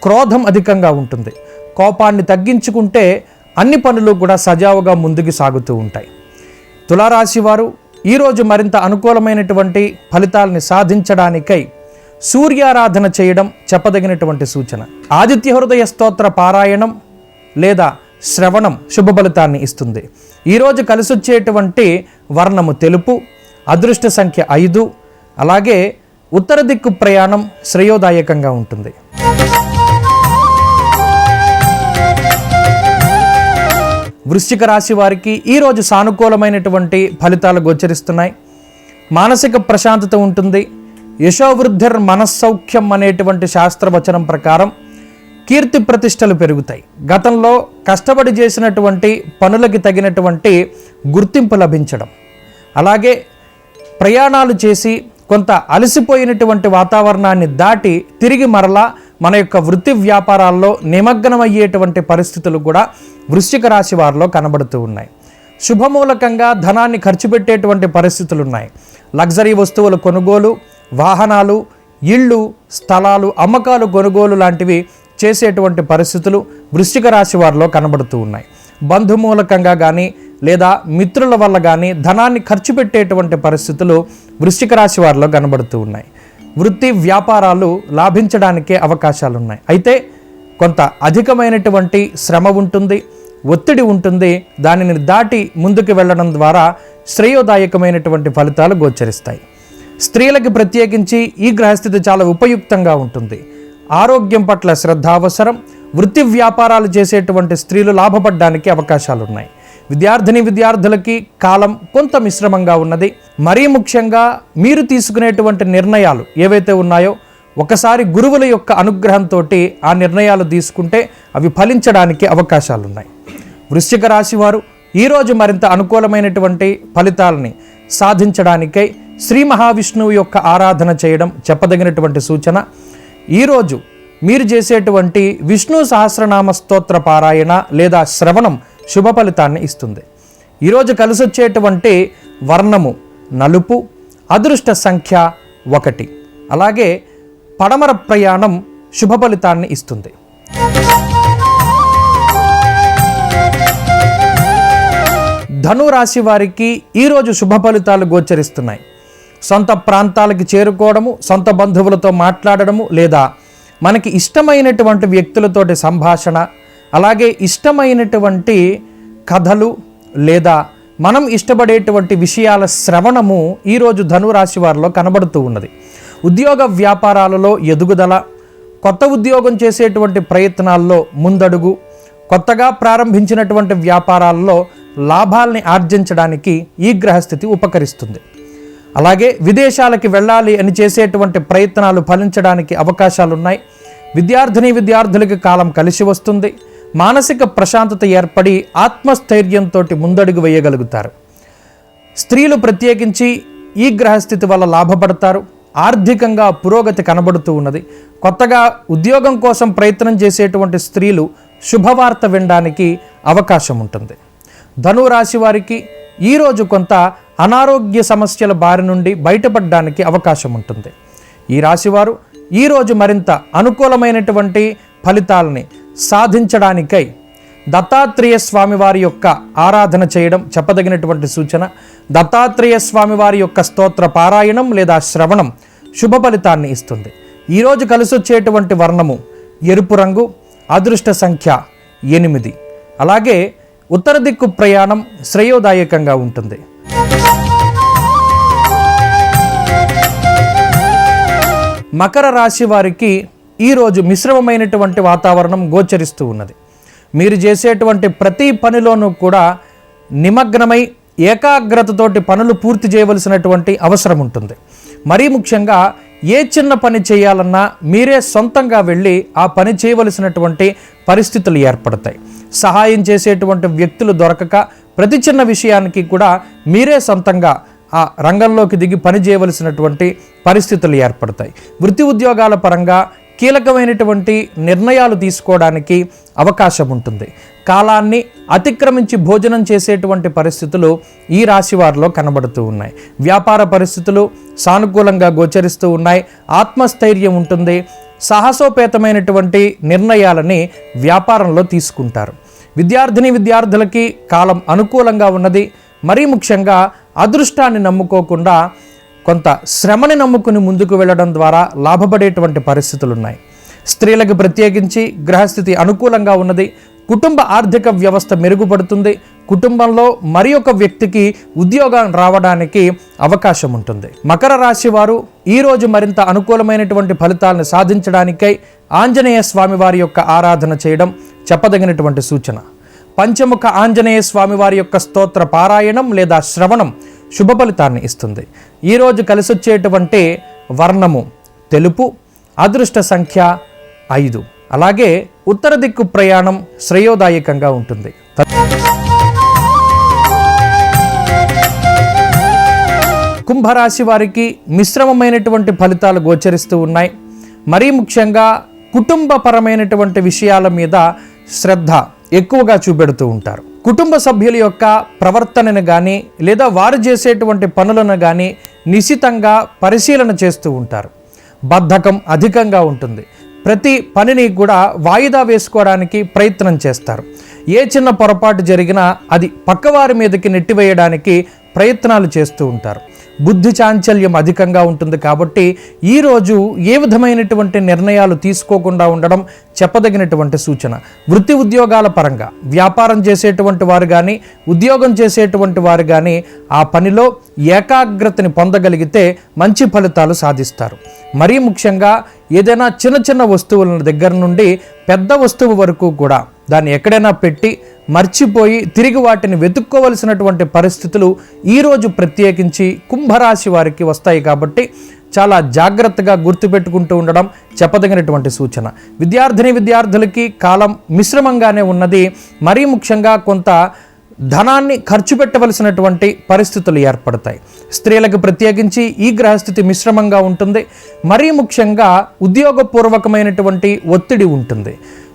క్రోధం అధికంగా ఉంటుంది. కోపాన్ని తగ్గించుకుంటే అన్ని పనులు కూడా సజావుగా ముందుకు సాగుతూ ఉంటాయి. తులారాశి వారు ఈరోజు మరింత అనుకూలమైనటువంటి ఫలితాలని సాధించడానికై సూర్యారాధన చేయడం చెప్పదగినటువంటి సూచన. ఆదిత్య హృదయ స్తోత్ర పారాయణం లేదా శ్రవణం శుభ ఫలితాన్ని ఇస్తుంది. ఈరోజు కలిసొచ్చేటువంటి వర్ణము తెలుపు, అదృష్ట సంఖ్య 5. అలాగే ఉత్తర దిక్కు ప్రయాణం శ్రేయోదాయకంగా ఉంటుంది. వృశ్చిక రాశి వారికి ఈరోజు సానుకూలమైనటువంటి ఫలితాలు గోచరిస్తున్నాయి. మానసిక ప్రశాంతత ఉంటుంది. యశోవృద్ధిర్ మనస్సౌఖ్యం అనేటువంటి శాస్త్రవచనం ప్రకారం కీర్తి ప్రతిష్టలు పెరుగుతాయి. గతంలో కష్టపడి చేసినటువంటి పనులకి తగినటువంటి గుర్తింపు లభించడం, అలాగే ప్రయాణాలు చేసి కొంత అలసిపోయినటువంటి వాతావరణాన్ని దాటి తిరిగి మరలా మన యొక్క వృత్తి వ్యాపారాల్లో నిమగ్నమయ్యేటువంటి పరిస్థితులు కూడా వృశ్చిక రాశి వారిలో కనబడుతూ ఉన్నాయి. శుభమూలకంగా ధనాన్ని ఖర్చు పెట్టేటువంటి పరిస్థితులు ఉన్నాయి. లగ్జరీ వస్తువుల కొనుగోలు, వాహనాలు, ఇళ్ళు, స్థలాలు, అమ్మకాలు, కొనుగోలు లాంటివి చేసేటువంటి పరిస్థితులు వృశ్చిక రాశి వారిలో కనబడుతూ ఉన్నాయి. బంధుమూలకంగా కానీ లేదా మిత్రుల వల్ల కానీ ధనాన్ని ఖర్చు పెట్టేటువంటి పరిస్థితులు వృశ్చిక రాశి వారిలో కనబడుతూ ఉన్నాయి. వృత్తి వ్యాపారాలు లాభించడానికే అవకాశాలు ఉన్నాయి. అయితే కొంత అధికమైనటువంటి శ్రమ ఉంటుంది, ఒత్తిడి ఉంటుంది. దానిని దాటి ముందుకు వెళ్ళడం ద్వారా శ్రేయోదాయకమైనటువంటి ఫలితాలు గోచరిస్తాయి. స్త్రీలకు ప్రత్యేకించి ఈ గ్రహస్థితి చాలా ఉపయుక్తంగా ఉంటుంది. ఆరోగ్యం పట్ల శ్రద్ధ అవసరం. వృత్తి వ్యాపారాలు చేసేటువంటి స్త్రీలు లాభపడడానికి అవకాశాలు ఉన్నాయి. విద్యార్థులకి కాలం కొంత మిశ్రమంగా ఉన్నది. మరీ ముఖ్యంగా మీరు తీసుకునేటువంటి నిర్ణయాలు ఏవైతే ఉన్నాయో ఒకసారి గురువుల యొక్క అనుగ్రహంతో ఆ నిర్ణయాలు తీసుకుంటే అవి ఫలించడానికి అవకాశాలు ఉన్నాయి. వృశ్చిక రాశి వారు ఈరోజు మరింత అనుకూలమైనటువంటి ఫలితాలని సాధించడానికై శ్రీ మహావిష్ణువు యొక్క ఆరాధన చేయడం చెప్పదగినటువంటి సూచన. ఈరోజు మీరు చేసేటువంటి విష్ణు సహస్రనామ స్తోత్ర పారాయణ లేదా శ్రవణం శుభ ఫలితాన్ని ఇస్తుంది. ఈరోజు కలిసొచ్చేటువంటి వర్ణము నలుపు, అదృష్ట సంఖ్య 1. అలాగే పడమర ప్రయాణం శుభ ఫలితాన్ని ఇస్తుంది. ధను రాశి వారికి ఈరోజు శుభ ఫలితాలు గోచరిస్తున్నాయి. సొంత ప్రాంతాలకి చేరుకోవడము, సొంత బంధువులతో మాట్లాడడము, లేదా మనకి ఇష్టమైనటువంటి వ్యక్తులతోటి సంభాషణ, అలాగే ఇష్టమైనటువంటి కథలు లేదా మనం ఇష్టపడేటువంటి విషయాల శ్రవణము ఈరోజు ధనురాశి వారిలో కనబడుతూ ఉన్నది. ఉద్యోగ వ్యాపారాలలో ఎదుగుదల, కొత్త ఉద్యోగం చేసేటువంటి ప్రయత్నాల్లో ముందడుగు, కొత్తగా ప్రారంభించినటువంటి వ్యాపారాల్లో లాభాల్ని ఆర్జించడానికి ఈ గ్రహస్థితి ఉపకరిస్తుంది. అలాగే విదేశాలకి వెళ్ళాలి అని చేసేటువంటి ప్రయత్నాలు ఫలించడానికి అవకాశాలున్నాయి. విద్యార్థులకి కాలం కలిసి వస్తుంది. మానసిక ప్రశాంతత ఏర్పడి ఆత్మస్థైర్యంతో ముందడుగు వేయగలుగుతారు. స్త్రీలు ప్రత్యేకించి ఈ గ్రహస్థితి వల్ల లాభపడతారు. ఆర్థికంగా పురోగతి కనబడుతూ ఉన్నది. కొత్తగా ఉద్యోగం కోసం ప్రయత్నం చేసేటువంటి స్త్రీలు శుభవార్త వినడానికి అవకాశం ఉంటుంది. ధనురాశి వారికి ఈరోజు కొంత అనారోగ్య సమస్యల బారి నుండి బయటపడడానికి అవకాశం ఉంటుంది. ఈ రాశివారు ఈరోజు మరింత అనుకూలమైనటువంటి ఫలితాలని సాధించడానికై దత్తాత్రేయ స్వామివారి యొక్క ఆరాధన చేయడం చెప్పదగినటువంటి సూచన. దత్తాత్రేయ స్వామివారి యొక్క స్తోత్ర పారాయణం లేదా శ్రవణం శుభ ఫలితాన్ని ఇస్తుంది. ఈరోజు కలిసొచ్చేటువంటి వర్ణము ఎరుపు రంగు, అదృష్ట సంఖ్య 8. అలాగే ఉత్తర దిక్కు ప్రయాణం శ్రేయోదాయకంగా ఉంటుంది. మకర రాశి వారికి ఈరోజు మిశ్రమమైనటువంటి వాతావరణం గోచరిస్తూ ఉన్నది. మీరు చేసేటువంటి ప్రతి పనిలోనూ కూడా నిమగ్నమై ఏకాగ్రతతోటి పనులు పూర్తి చేయవలసినటువంటి అవసరం ఉంటుంది. మరీ ముఖ్యంగా ఏ చిన్న పని చేయాలన్నా మీరే సొంతంగా వెళ్ళి ఆ పని చేయవలసినటువంటి పరిస్థితులు ఏర్పడతాయి. సహాయం చేసేటువంటి వ్యక్తులు దొరకక ప్రతి చిన్న విషయానికి కూడా మీరే సొంతంగా ఆ రంగంలోకి దిగి పని చేయవలసినటువంటి పరిస్థితులు ఏర్పడతాయి. వృత్తి ఉద్యోగాల పరంగా కీలకమైనటువంటి నిర్ణయాలు తీసుకోవడానికి అవకాశం ఉంటుంది. కాలాన్ని అతిక్రమించి భోజనం చేసేటువంటి పరిస్థితులు ఈ రాశి వారిలో కనబడుతూ ఉన్నాయి. వ్యాపార పరిస్థితులు సానుకూలంగా గోచరిస్తూ ఉన్నాయి. ఆత్మస్థైర్యం ఉంటుంది. సాహసోపేతమైనటువంటి నిర్ణయాలని వ్యాపారంలో తీసుకుంటారు. విద్యార్థులకి కాలం అనుకూలంగా ఉన్నది. మరీ ముఖ్యంగా అదృష్టాన్ని నమ్ముకోకుండా కొంత శ్రమని నమ్ముకుని ముందుకు వెళ్ళడం ద్వారా లాభపడేటువంటి పరిస్థితులు ఉన్నాయి. స్త్రీలకు ప్రత్యేకించి గ్రహస్థితి అనుకూలంగా ఉన్నది. కుటుంబ ఆర్థిక వ్యవస్థ మెరుగుపడుతుంది. కుటుంబంలో మరి ఒక వ్యక్తికి ఉద్యోగం రావడానికి అవకాశం ఉంటుంది. మకర రాశి వారు ఈరోజు మరింత అనుకూలమైనటువంటి ఫలితాలను సాధించడానికై ఆంజనేయ స్వామి వారి యొక్క ఆరాధన చేయడం చెప్పదగినటువంటి సూచన. పంచముఖ ఆంజనేయ స్వామి వారి యొక్క స్తోత్ర పారాయణం లేదా శ్రవణం శుభ ఫలితాన్ని ఇస్తుంది. ఈరోజు కలిసొచ్చేటువంటి వర్ణము తెలుపు, అదృష్ట సంఖ్య 5. అలాగే ఉత్తర దిక్కు ప్రయాణం శ్రేయోదాయకంగా ఉంటుంది. కుంభరాశి వారికి మిశ్రమమైనటువంటి ఫలితాలు గోచరిస్తూ ఉన్నాయి. మరీ ముఖ్యంగా కుటుంబపరమైనటువంటి విషయాల మీద శ్రద్ధ ఎక్కువగా చూపెడుతూ ఉంటారు. కుటుంబ సభ్యుల యొక్క ప్రవర్తనను కానీ లేదా వారు చేసేటువంటి పనులను కానీ నిశితంగా పరిశీలన చేస్తూ ఉంటారు. బద్ధకం అధికంగా ఉంటుంది. ప్రతి పనిని కూడా వాయిదా వేసుకోవడానికి ప్రయత్నం చేస్తారు. ఏ చిన్న పొరపాటు జరిగినా అది పక్కవారి మీదకి నెట్టివేయడానికి ప్రయత్నాలు చేస్తూ ఉంటారు. బుద్ధి చాంచల్యం అధికంగా ఉంటుంది. కాబట్టి ఈరోజు ఏ విధమైనటువంటి నిర్ణయాలు తీసుకోకుండా ఉండడం చెప్పదగినటువంటి సూచన. వృత్తి ఉద్యోగాల పరంగా వ్యాపారం చేసేటువంటి వారు కానీ ఉద్యోగం చేసేటువంటి వారు కానీ ఆ పనిలో ఏకాగ్రతని పొందగలిగితే మంచి ఫలితాలు సాధిస్తారు. మరీ ముఖ్యంగా ఏదైనా చిన్న చిన్న వస్తువుల దగ్గర నుండి పెద్ద వస్తువు వరకు కూడా దాన్ని ఎక్కడైనా పెట్టి మర్చిపోయి తిరిగి వాటిని వెతుక్కోవలసినటువంటి పరిస్థితులు ఈరోజు ప్రత్యేకించి కుంభరాశి వారికి వస్తాయి. కాబట్టి చాలా జాగ్రత్తగా గుర్తుపెట్టుకుంటూ ఉండడం చెప్పదగినటువంటి సూచన. విద్యార్థులకి కాలం మిశ్రమంగానే ఉన్నది. మరీ ముఖ్యంగా కొంత ధనాన్ని ఖర్చు పెట్టవలసినటువంటి పరిస్థితులు ఏర్పడతాయి. స్త్రీలకు ప్రత్యేకించి ఈ గ్రహస్థితి మిశ్రమంగా ఉంటుంది. మరీ ముఖ్యంగా ఉద్యోగపూర్వకమైనటువంటి ఒత్తిడి ఉంటుంది.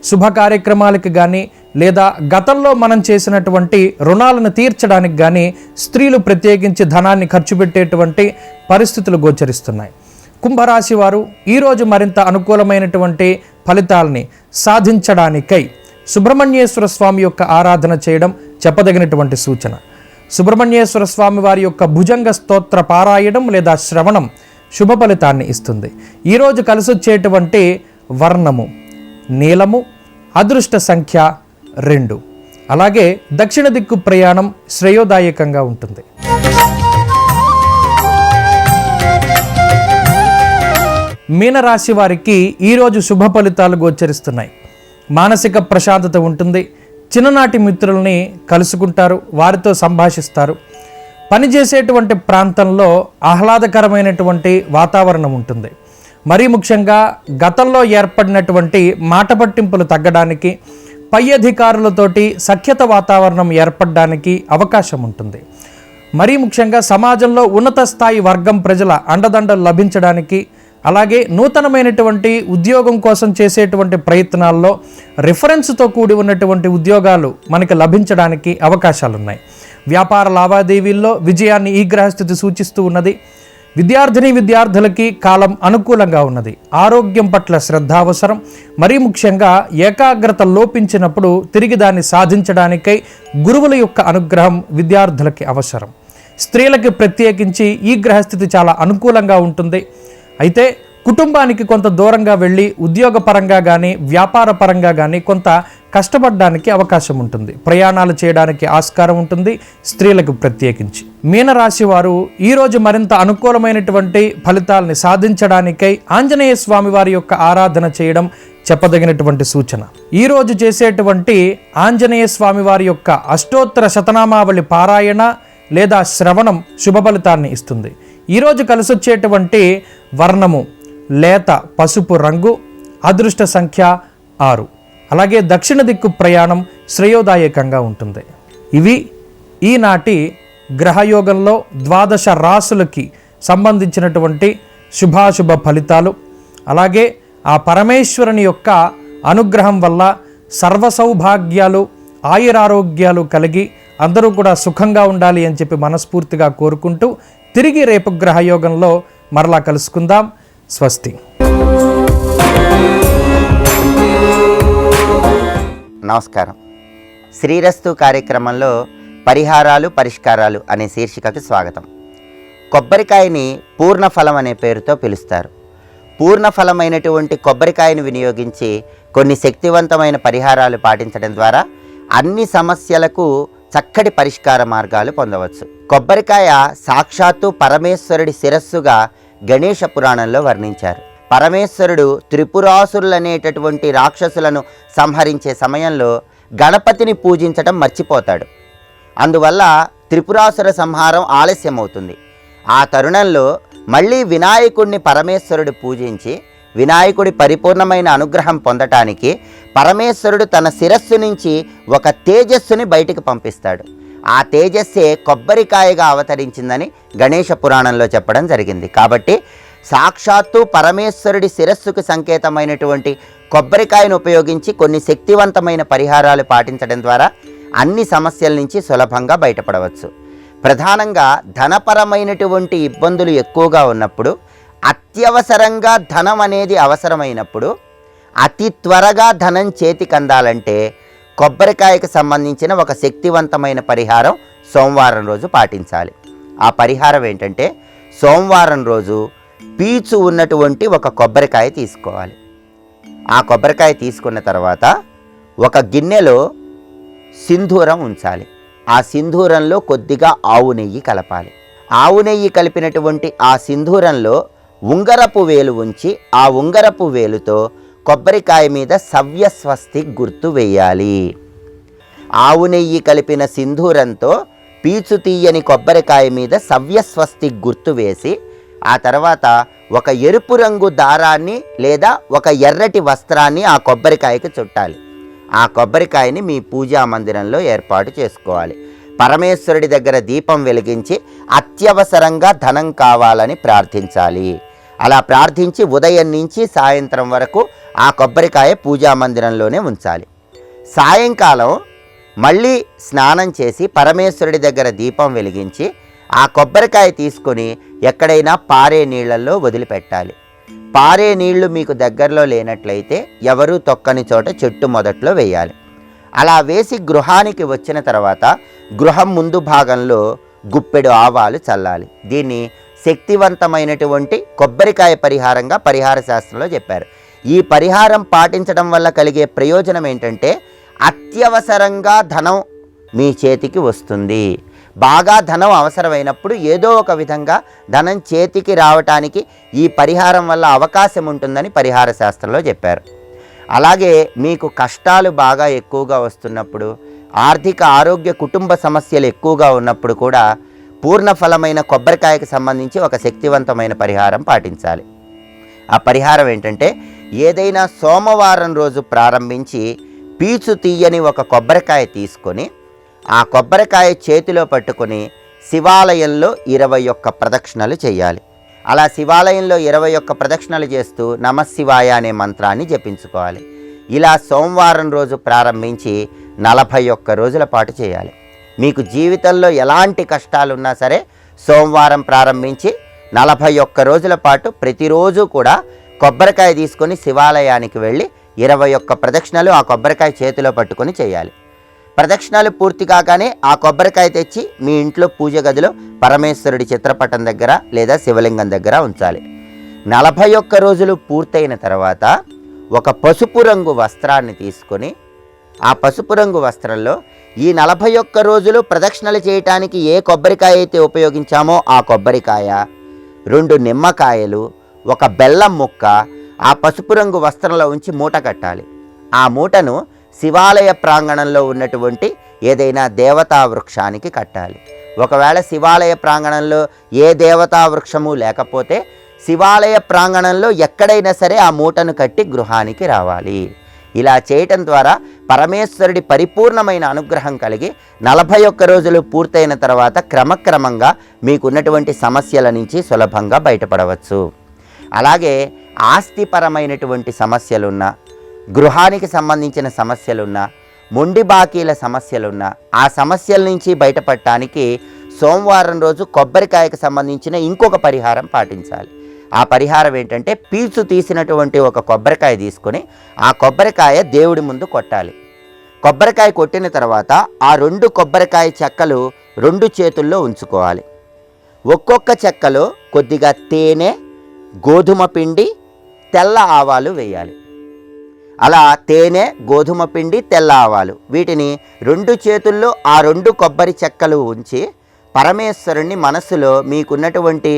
శుభ కార్యక్రమాలకు కానీ లేదా గతంలో మనం చేసినటువంటి రుణాలను తీర్చడానికి కానీ స్త్రీలు ప్రత్యేకించి ధనాన్ని ఖర్చు పెట్టేటువంటి పరిస్థితులు గోచరిస్తున్నాయి. కుంభరాశి వారు ఈరోజు మరింత అనుకూలమైనటువంటి ఫలితాలని సాధించడానికై సుబ్రహ్మణ్యేశ్వర స్వామి యొక్క ఆరాధన చేయడం చెప్పదగినటువంటి సూచన. సుబ్రహ్మణ్యేశ్వర స్వామి వారి యొక్క భుజంగ స్తోత్ర పారాయణం లేదా శ్రవణం శుభ ఫలితాన్ని ఇస్తుంది. ఈరోజు కలిసొచ్చేటువంటి వర్ణము నీలము, అదృష్ట సంఖ్య 2. అలాగే దక్షిణ దిక్కు ప్రయాణం శ్రేయోదాయకంగా ఉంటుంది. మీనరాశి వారికి ఈరోజు శుభ ఫలితాలు గోచరిస్తున్నాయి. మానసిక ప్రశాంతత ఉంటుంది. చిన్ననాటి మిత్రుల్ని కలుసుకుంటారు, వారితో సంభాషిస్తారు. పనిచేసేటువంటి ప్రాంతంలో ఆహ్లాదకరమైనటువంటి వాతావరణం ఉంటుంది. మరీ ముఖ్యంగా గతంలో ఏర్పడినటువంటి మాట పట్టింపులు తగ్గడానికి, పై అధికారులతోటి సఖ్యత వాతావరణం ఏర్పడడానికి అవకాశం ఉంటుంది. మరీ ముఖ్యంగా సమాజంలో ఉన్నత స్థాయి వర్గం ప్రజల అండదండలు లభించడానికి, అలాగే నూతనమైనటువంటి ఉద్యోగం కోసం చేసేటువంటి ప్రయత్నాల్లో రిఫరెన్స్తో కూడి ఉన్నటువంటి ఉద్యోగాలు మనకి లభించడానికి అవకాశాలు ఉన్నాయి. వ్యాపార లావాదేవీల్లో విజయాన్ని ఈ గ్రహస్థితి సూచిస్తూ ఉన్నది. విద్యార్థులకి కాలం అనుకూలంగా ఉన్నది. ఆరోగ్యం పట్ల శ్రద్ధ అవసరం. మరీ ముఖ్యంగా ఏకాగ్రత లోపించినప్పుడు తిరిగి దాన్ని సాధించడానికై గురువుల యొక్క అనుగ్రహం విద్యార్థులకి అవసరం. స్త్రీలకి ప్రత్యేకించి ఈ గ్రహస్థితి చాలా అనుకూలంగా ఉంటుంది. అయితే కుటుంబానికి కొంత దూరంగా వెళ్ళి ఉద్యోగపరంగా కానీ వ్యాపార పరంగా కానీ కొంత కష్టపడడానికి అవకాశం ఉంటుంది. ప్రయాణాలు చేయడానికి ఆస్కారం ఉంటుంది స్త్రీలకు ప్రత్యేకించి. మీనరాశి వారు ఈరోజు మరింత అనుకూలమైనటువంటి ఫలితాలని సాధించడానికై ఆంజనేయ స్వామి వారి యొక్క ఆరాధన చేయడం చెప్పదగినటువంటి సూచన. ఈరోజు చేసేటువంటి ఆంజనేయ స్వామి వారి యొక్క అష్టోత్తర శతనామావళి పారాయణ లేదా శ్రవణం శుభ ఫలితాన్ని ఇస్తుంది. ఈరోజు కలిసొచ్చేటువంటి వర్ణము లేత పసుపు రంగు, అదృష్ట సంఖ్య 6. అలాగే దక్షిణ దిక్కు ప్రయాణం శ్రేయోదాయకంగా ఉంటుంది. ఇవి ఈనాటి గ్రహయోగంలో ద్వాదశ రాశులకి సంబంధించినటువంటి శుభాశుభ ఫలితాలు. అలాగే ఆ పరమేశ్వరుని యొక్క అనుగ్రహం వల్ల సర్వ సౌభాగ్యాలు, ఆయురారోగ్యాలు కలిగి అందరూ కూడా సుఖంగా ఉండాలి అని చెప్పి మనస్ఫూర్తిగా కోరుకుంటూ తిరిగి రేపు గ్రహయోగంలో మరలా కలుసుకుందాం. స్వస్తి. నమస్కారం. శ్రీరస్తు కార్యక్రమంలో పరిహారాలు పరిష్కారాలు అనే శీర్షికకు స్వాగతం. కొబ్బరికాయని పూర్ణఫలం అనే పేరుతో పిలుస్తారు. పూర్ణఫలమైనటువంటి కొబ్బరికాయను వినియోగించి కొన్ని శక్తివంతమైన పరిహారాలు పాటించడం ద్వారా అన్ని సమస్యలకు చక్కటి పరిష్కార మార్గాలు పొందవచ్చు. కొబ్బరికాయ సాక్షాత్తు పరమేశ్వరుడి శిరస్సుగా గణేశ పురాణంలో వర్ణించారు. పరమేశ్వరుడు త్రిపురాసురులనేటటువంటి రాక్షసులను సంహరించే సమయంలో గణపతిని పూజించటం మర్చిపోతాడు. అందువల్ల త్రిపురాసుర సంహారం ఆలస్యమవుతుంది. ఆ తరుణంలో మళ్ళీ వినాయకుడిని పరమేశ్వరుడు పూజించి వినాయకుడి పరిపూర్ణమైన అనుగ్రహం పొందటానికి పరమేశ్వరుడు తన శిరస్సు నుంచి ఒక తేజస్సుని బయటికి పంపిస్తాడు. ఆ తేజస్సే కొబ్బరికాయగా అవతరించిందని గణేశ పురాణంలో చెప్పడం జరిగింది. కాబట్టి సాక్షాత్తు పరమేశ్వరుడి శిరస్సుకు సంకేతమైనటువంటి కొబ్బరికాయను ఉపయోగించి కొన్ని శక్తివంతమైన పరిహారాలు పాటించడం ద్వారా అన్ని సమస్యల నుంచి సులభంగా బయటపడవచ్చు. ప్రధానంగా ధనపరమైనటువంటి ఇబ్బందులు ఎక్కువగా ఉన్నప్పుడు, అత్యవసరంగా ధనం అనేది అవసరమైనప్పుడు, అతి త్వరగా ధనం చేతికి అందాలంటే కొబ్బరికాయకు సంబంధించిన ఒక శక్తివంతమైన పరిహారం సోమవారం రోజు పాటించాలి. ఆ పరిహారం ఏంటంటే, సోమవారం రోజు పీచు ఉన్నటువంటి ఒక కొబ్బరికాయ తీసుకోవాలి. ఆ కొబ్బరికాయ తీసుకున్న తర్వాత ఒక గిన్నెలో సింధూరం ఉంచాలి. ఆ సింధూరంలో కొద్దిగా ఆవు నెయ్యి కలపాలి. ఆవు నెయ్యి కలిపినటువంటి ఆ సింధూరంలో ఉంగరపు వేలు ఉంచి ఆ ఉంగరపు వేలుతో కొబ్బరికాయ మీద సవ్యస్వస్తి గుర్తు వేయాలి. ఆవు నెయ్యి కలిపిన సింధూరంతో పీచు తీయని కొబ్బరికాయ మీద సవ్యస్వస్తి గుర్తు వేసి ఆ తర్వాత ఒక ఎరుపు రంగు దారాన్ని లేదా ఒక ఎర్రటి వస్త్రాన్ని ఆ కొబ్బరికాయకి చుట్టాలి. ఆ కొబ్బరికాయని మీ పూజా మందిరంలో ఏర్పాటు చేసుకోవాలి. పరమేశ్వరుడి దగ్గర దీపం వెలిగించి అత్యవసరంగా ధనం కావాలని ప్రార్థించాలి. అలా ప్రార్థించి ఉదయం నుంచి సాయంత్రం వరకు ఆ కొబ్బరికాయ పూజా మందిరంలోనే ఉంచాలి. సాయంకాలం మళ్ళీ స్నానం చేసి పరమేశ్వరుడి దగ్గర దీపం వెలిగించి ఆ కొబ్బరికాయ తీసుకొని ఎక్కడైనా పారే నీళ్లలో వదిలిపెట్టాలి. పారే నీళ్లు మీకు దగ్గరలో లేనట్లయితే ఎవరూ తొక్కని చోట చెట్టు మొదట్లో వేయాలి. అలా వేసి గృహానికి వచ్చిన తర్వాత గృహం ముందు భాగంలో గుప్పెడు ఆవాలు చల్లాలి. దీన్ని శక్తివంతమైనటువంటి కొబ్బరికాయ పరిహారంగా పరిహార శాస్త్రంలో చెప్పారు. ఈ పరిహారం పాటించడం వల్ల కలిగే ప్రయోజనం ఏంటంటే అత్యవసరంగా ధనం మీ చేతికి వస్తుంది. బాగా ధనం అవసరమైనప్పుడు ఏదో ఒక విధంగా ధనం చేతికి రావటానికి ఈ పరిహారం వల్ల అవకాశం ఉంటుందని పరిహార శాస్త్రంలో చెప్పారు. అలాగే మీకు కష్టాలు బాగా ఎక్కువగా వస్తున్నప్పుడు, ఆర్థిక ఆరోగ్య కుటుంబ సమస్యలు ఎక్కువగా ఉన్నప్పుడు కూడా పూర్ణఫలమైన కొబ్బరికాయకు సంబంధించి ఒక శక్తివంతమైన పరిహారం పాటించాలి. ఆ పరిహారం ఏంటంటే ఏదైనా సోమవారం రోజు ప్రారంభించి పీచు తీయని ఒక కొబ్బరికాయ తీసుకొని ఆ కొబ్బరికాయ చేతిలో పట్టుకొని శివాలయంలో 21 ప్రదక్షిణలు చేయాలి. అలా శివాలయంలో 21 ప్రదక్షిణలు చేస్తూ నమశివాయ అనే మంత్రాన్ని జపించుకోవాలి. ఇలా సోమవారం రోజు ప్రారంభించి 41 రోజుల పాటు చేయాలి. మీకు జీవితంలో ఎలాంటి కష్టాలున్నా సరే సోమవారం ప్రారంభించి 41 రోజుల పాటు ప్రతిరోజు కూడా కొబ్బరికాయ తీసుకొని శివాలయానికి వెళ్ళి 21 ప్రదక్షిణలు ఆ కొబ్బరికాయ చేతిలో పట్టుకొని చేయాలి. ప్రదక్షిణాలు పూర్తి కాగానే ఆ కొబ్బరికాయ తెచ్చి మీ ఇంట్లో పూజ గదిలో పరమేశ్వరుడి చిత్రపటం దగ్గర లేదా శివలింగం దగ్గర ఉంచాలి. 41 రోజులు పూర్తయిన తర్వాత ఒక పసుపు రంగు వస్త్రాన్ని తీసుకొని ఆ పసుపు రంగు వస్త్రంలో ఈ 41 రోజులు ప్రదక్షిణలు చేయటానికి ఏ కొబ్బరికాయ అయితే ఉపయోగించామో ఆ కొబ్బరికాయ, 2 నిమ్మకాయలు, ఒక బెల్లం ముక్క ఆ పసుపు రంగు వస్త్రంలో ఉంచి మూట కట్టాలి. ఆ మూటను శివాలయ ప్రాంగణంలో ఉన్నటువంటి ఏదైనా దేవతా వృక్షానికి కట్టాలి. ఒకవేళ శివాలయ ప్రాంగణంలో ఏ దేవతా వృక్షము లేకపోతే శివాలయ ప్రాంగణంలో ఎక్కడైనా సరే ఆ మూటను కట్టి గృహానికి రావాలి. ఇలా చేయటం ద్వారా పరమేశ్వరుడి పరిపూర్ణమైన అనుగ్రహం కలిగి 41 రోజులు పూర్తయిన తర్వాత క్రమక్రమంగా మీకున్నటువంటి సమస్యల నుంచి సులభంగా బయటపడవచ్చు. అలాగే ఆస్తిపరమైనటువంటి సమస్యలున్నా, గృహానికి సంబంధించిన సమస్యలున్నా, మొండి బాకీల సమస్యలున్నా ఆ సమస్యల నుంచి బయటపడటానికి సోమవారం రోజు కొబ్బరికాయకు సంబంధించిన ఇంకొక పరిహారం పాటించాలి. ఆ పరిహారం ఏంటంటే పీచు తీసినటువంటి ఒక కొబ్బరికాయ తీసుకొని ఆ కొబ్బరికాయ దేవుడి ముందు కొట్టాలి. కొబ్బరికాయ కొట్టిన తర్వాత ఆ 2 కొబ్బరికాయ చెక్కలు 2 చేతుల్లో ఉంచుకోవాలి. ఒక్కొక్క చెక్కలో కొద్దిగా తేనె, గోధుమ పిండి, తెల్ల ఆవాలు వేయాలి. అలా తేనె, గోధుమ పిండి, తెల్ల ఆవాలు వీటిని 2 చేతుల్లో ఆ 2 కొబ్బరి చెక్కలు ఉంచి పరమేశ్వరుణ్ణి మనస్సులో మీకున్నటువంటి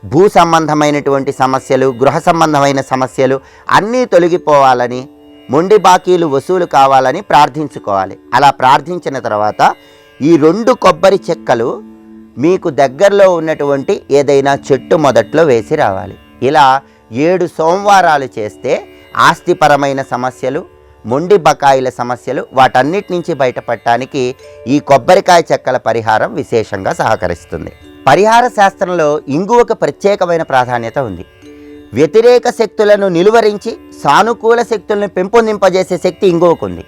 భూ సంబంధమైనటువంటి సమస్యలు, గృహ సంబంధమైన సమస్యలు అన్నీ తొలగిపోవాలని, మొండి బాకీలు వసూలు కావాలని ప్రార్థించుకోవాలి. అలా ప్రార్థించిన తర్వాత ఈ 2 కొబ్బరి చెక్కలు మీకు దగ్గరలో ఉన్నటువంటి ఏదైనా చెట్టు మొదట్లో వేసి రావాలి. ఇలా 7 సోమవారాలు చేస్తే ఆస్తిపరమైన సమస్యలు, మొండి బకాయిల సమస్యలు వాటన్నిటి నుంచి బయటపడటానికి ఈ కొబ్బరికాయ చెక్కల పరిహారం విశేషంగా సహకరిస్తుంది. పరిహార శాస్త్రంలో ఇంగువకు ప్రత్యేకమైన ప్రాధాన్యత ఉంది. వ్యతిరేక శక్తులను నిలువరించి సానుకూల శక్తులను పెంపొందింపజేసే శక్తి ఇంగువకు ఉంది.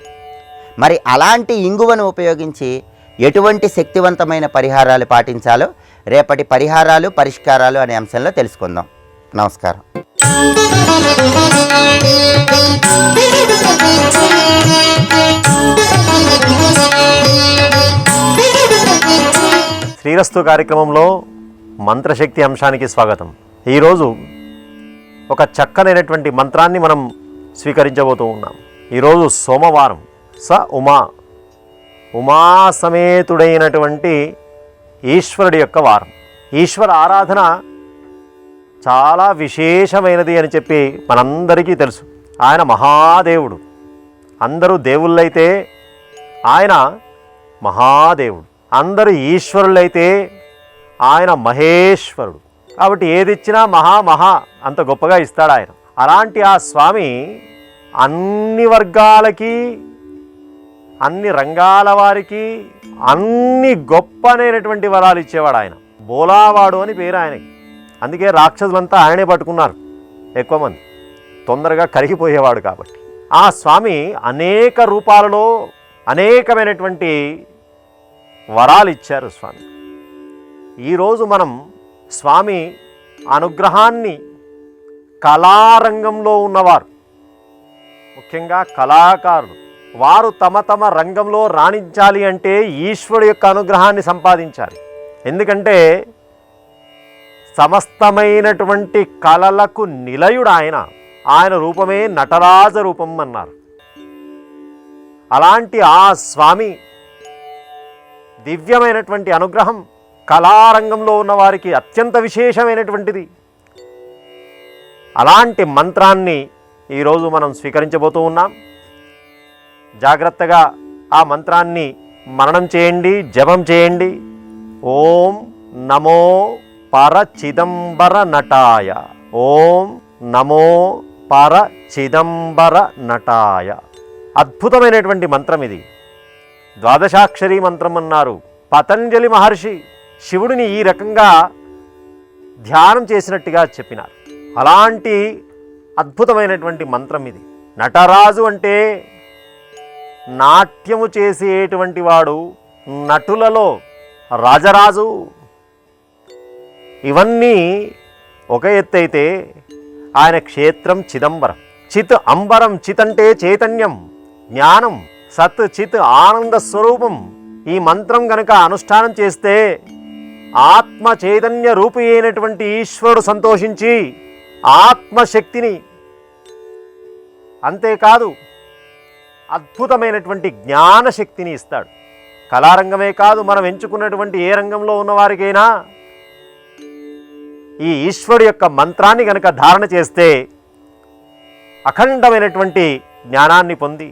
మరి అలాంటి ఇంగువను ఉపయోగించి ఎటువంటి శక్తివంతమైన పరిహారాలు పాటించాలో రేపటి పరిహారాలు పరిష్కారాలు అనే అంశంలో తెలుసుకుందాం. నమస్కారం. శ్రీరస్తు కార్యక్రమంలో మంత్రశక్తి అంశానికి స్వాగతం. ఈరోజు ఒక చక్కనైనటువంటి మంత్రాన్ని మనం స్వీకరించబోతూ ఉన్నాం. ఈరోజు సోమవారం. ఉమా సమేతుడైనటువంటి ఈశ్వరుడి యొక్క వారం. ఈశ్వర ఆరాధన చాలా విశేషమైనది అని చెప్పి మనందరికీ తెలుసు. ఆయన మహాదేవుడు. అందరూ దేవుళ్ళైతే ఆయన మహాదేవుడు. అందరూ ఈశ్వరులైతే ఆయన మహేశ్వరుడు. కాబట్టి ఏది ఇచ్చినా మహా అంత గొప్పగా ఇస్తాడు ఆయన. అలాంటి ఆ స్వామి అన్ని వర్గాలకి, అన్ని రంగాల వారికి అన్ని గొప్పనైనటువంటి వరాలు ఇచ్చేవాడు ఆయన. బోలావాడు అని పేరు ఆయనకి. అందుకే రాక్షసులంతా ఆయనే పట్టుకున్నారు. ఎక్కువ మంది తొందరగా కరిగిపోయేవాడు కాబట్టి. ఆ స్వామి అనేక రూపాలలో అనేకమైనటువంటి వరాలు ఇచ్చారు స్వామి. ఈరోజు మనం స్వామి అనుగ్రహాన్ని కళారంగంలో ఉన్నవారు, ముఖ్యంగా కళాకారులు, వారు తమ తమ రంగంలో రాణించాలి అంటే ఈశ్వరుడు యొక్క అనుగ్రహాన్ని సంపాదించాలి. ఎందుకంటే సమస్తమైనటువంటి కళలకు నిలయుడు ఆయన రూపమే నటరాజ రూపం అన్నారు. అలాంటి ఆ స్వామి దివ్యమైనటువంటి అనుగ్రహం కళారంగంలో ఉన్న వారికి అత్యంత విశేషమైనటువంటిది. అలాంటి మంత్రాన్ని ఈరోజు మనం స్వీకరించబోతూ ఉన్నాం. జాగ్రత్తగా ఆ మంత్రాన్ని మననం చేయండి, జపం చేయండి. ఓం నమో పర చిదంబర నటాయ, ఓం నమో పర చిదంబర నటాయ. అద్భుతమైనటువంటి మంత్రం ఇది. ద్వాదశాక్షరి మంత్రం అన్నారు. పతంజలి మహర్షి శివుడిని ఈ రకంగా ధ్యానం చేసినట్టుగా చెప్పినారు. అలాంటి అద్భుతమైనటువంటి మంత్రం ఇది. నటరాజు అంటే నాట్యము చేసేటువంటి వాడు, నటులలో రాజరాజు. ఇవన్నీ ఒక ఎత్తైతే ఆయన క్షేత్రం చిదంబరం. చిత్ అంబరం. చిత్ అంటే చైతన్యం, జ్ఞానం. సత్ చిత్ ఆనంద స్వరూపం. ఈ మంత్రం గనక అనుష్ఠానం చేస్తే ఆత్మ చైతన్య రూపి అయినటువంటి ఈశ్వరుడు సంతోషించి ఆత్మశక్తిని, అంతేకాదు అద్భుతమైనటువంటి జ్ఞానశక్తిని ఇస్తాడు. కళారంగమే కాదు, మనం ఎంచుకున్నటువంటి ఏ రంగంలో ఉన్నవారికైనా ఈ ఈశ్వరుడు యొక్క మంత్రాన్ని గనక ధారణ చేస్తే అఖండమైనటువంటి జ్ఞానాన్ని పొంది,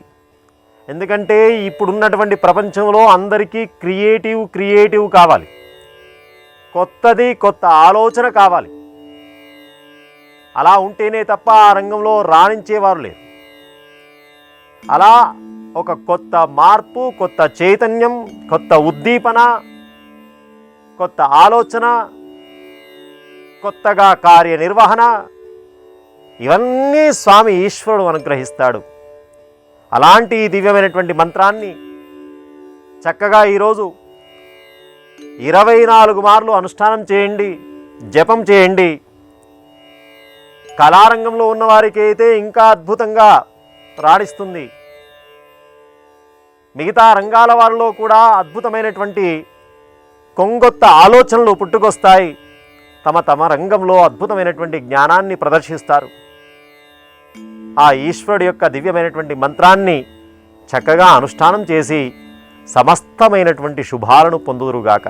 ఎందుకంటే ఇప్పుడున్నటువంటి ప్రపంచంలో అందరికీ క్రియేటివ్ కావాలి, కొత్త ఆలోచన కావాలి. అలా ఉంటేనే తప్ప ఆ రంగంలో రాణించేవారు లేరు. అలా ఒక కొత్త మార్పు, కొత్త చైతన్యం, కొత్త ఉద్దీపన, కొత్త ఆలోచన, కొత్తగా కార్యనిర్వహణ, ఇవన్నీ స్వామి ఈశ్వరుడు అనుగ్రహిస్తాడు. అలాంటి దివ్యమైనటువంటి మంత్రాన్ని చక్కగా ఈరోజు 24 మార్లు అనుష్ఠానం చేయండి, జపం చేయండి. కళారంగంలో ఉన్నవారికి అయితే ఇంకా అద్భుతంగా రాణిస్తుంది. మిగతా రంగాల వారిలో కూడా అద్భుతమైనటువంటి కొంగొత్త ఆలోచనలు పుట్టుకొస్తాయి. తమ రంగంలో అద్భుతమైనటువంటి జ్ఞానాన్ని ప్రదర్శిస్తారు. ఆ ఈశ్వరుడు యొక్క దివ్యమైనటువంటి మంత్రాన్ని చక్కగా అనుష్ఠానం చేసి సమస్తమైనటువంటి శుభాలను పొందుదురుగాక.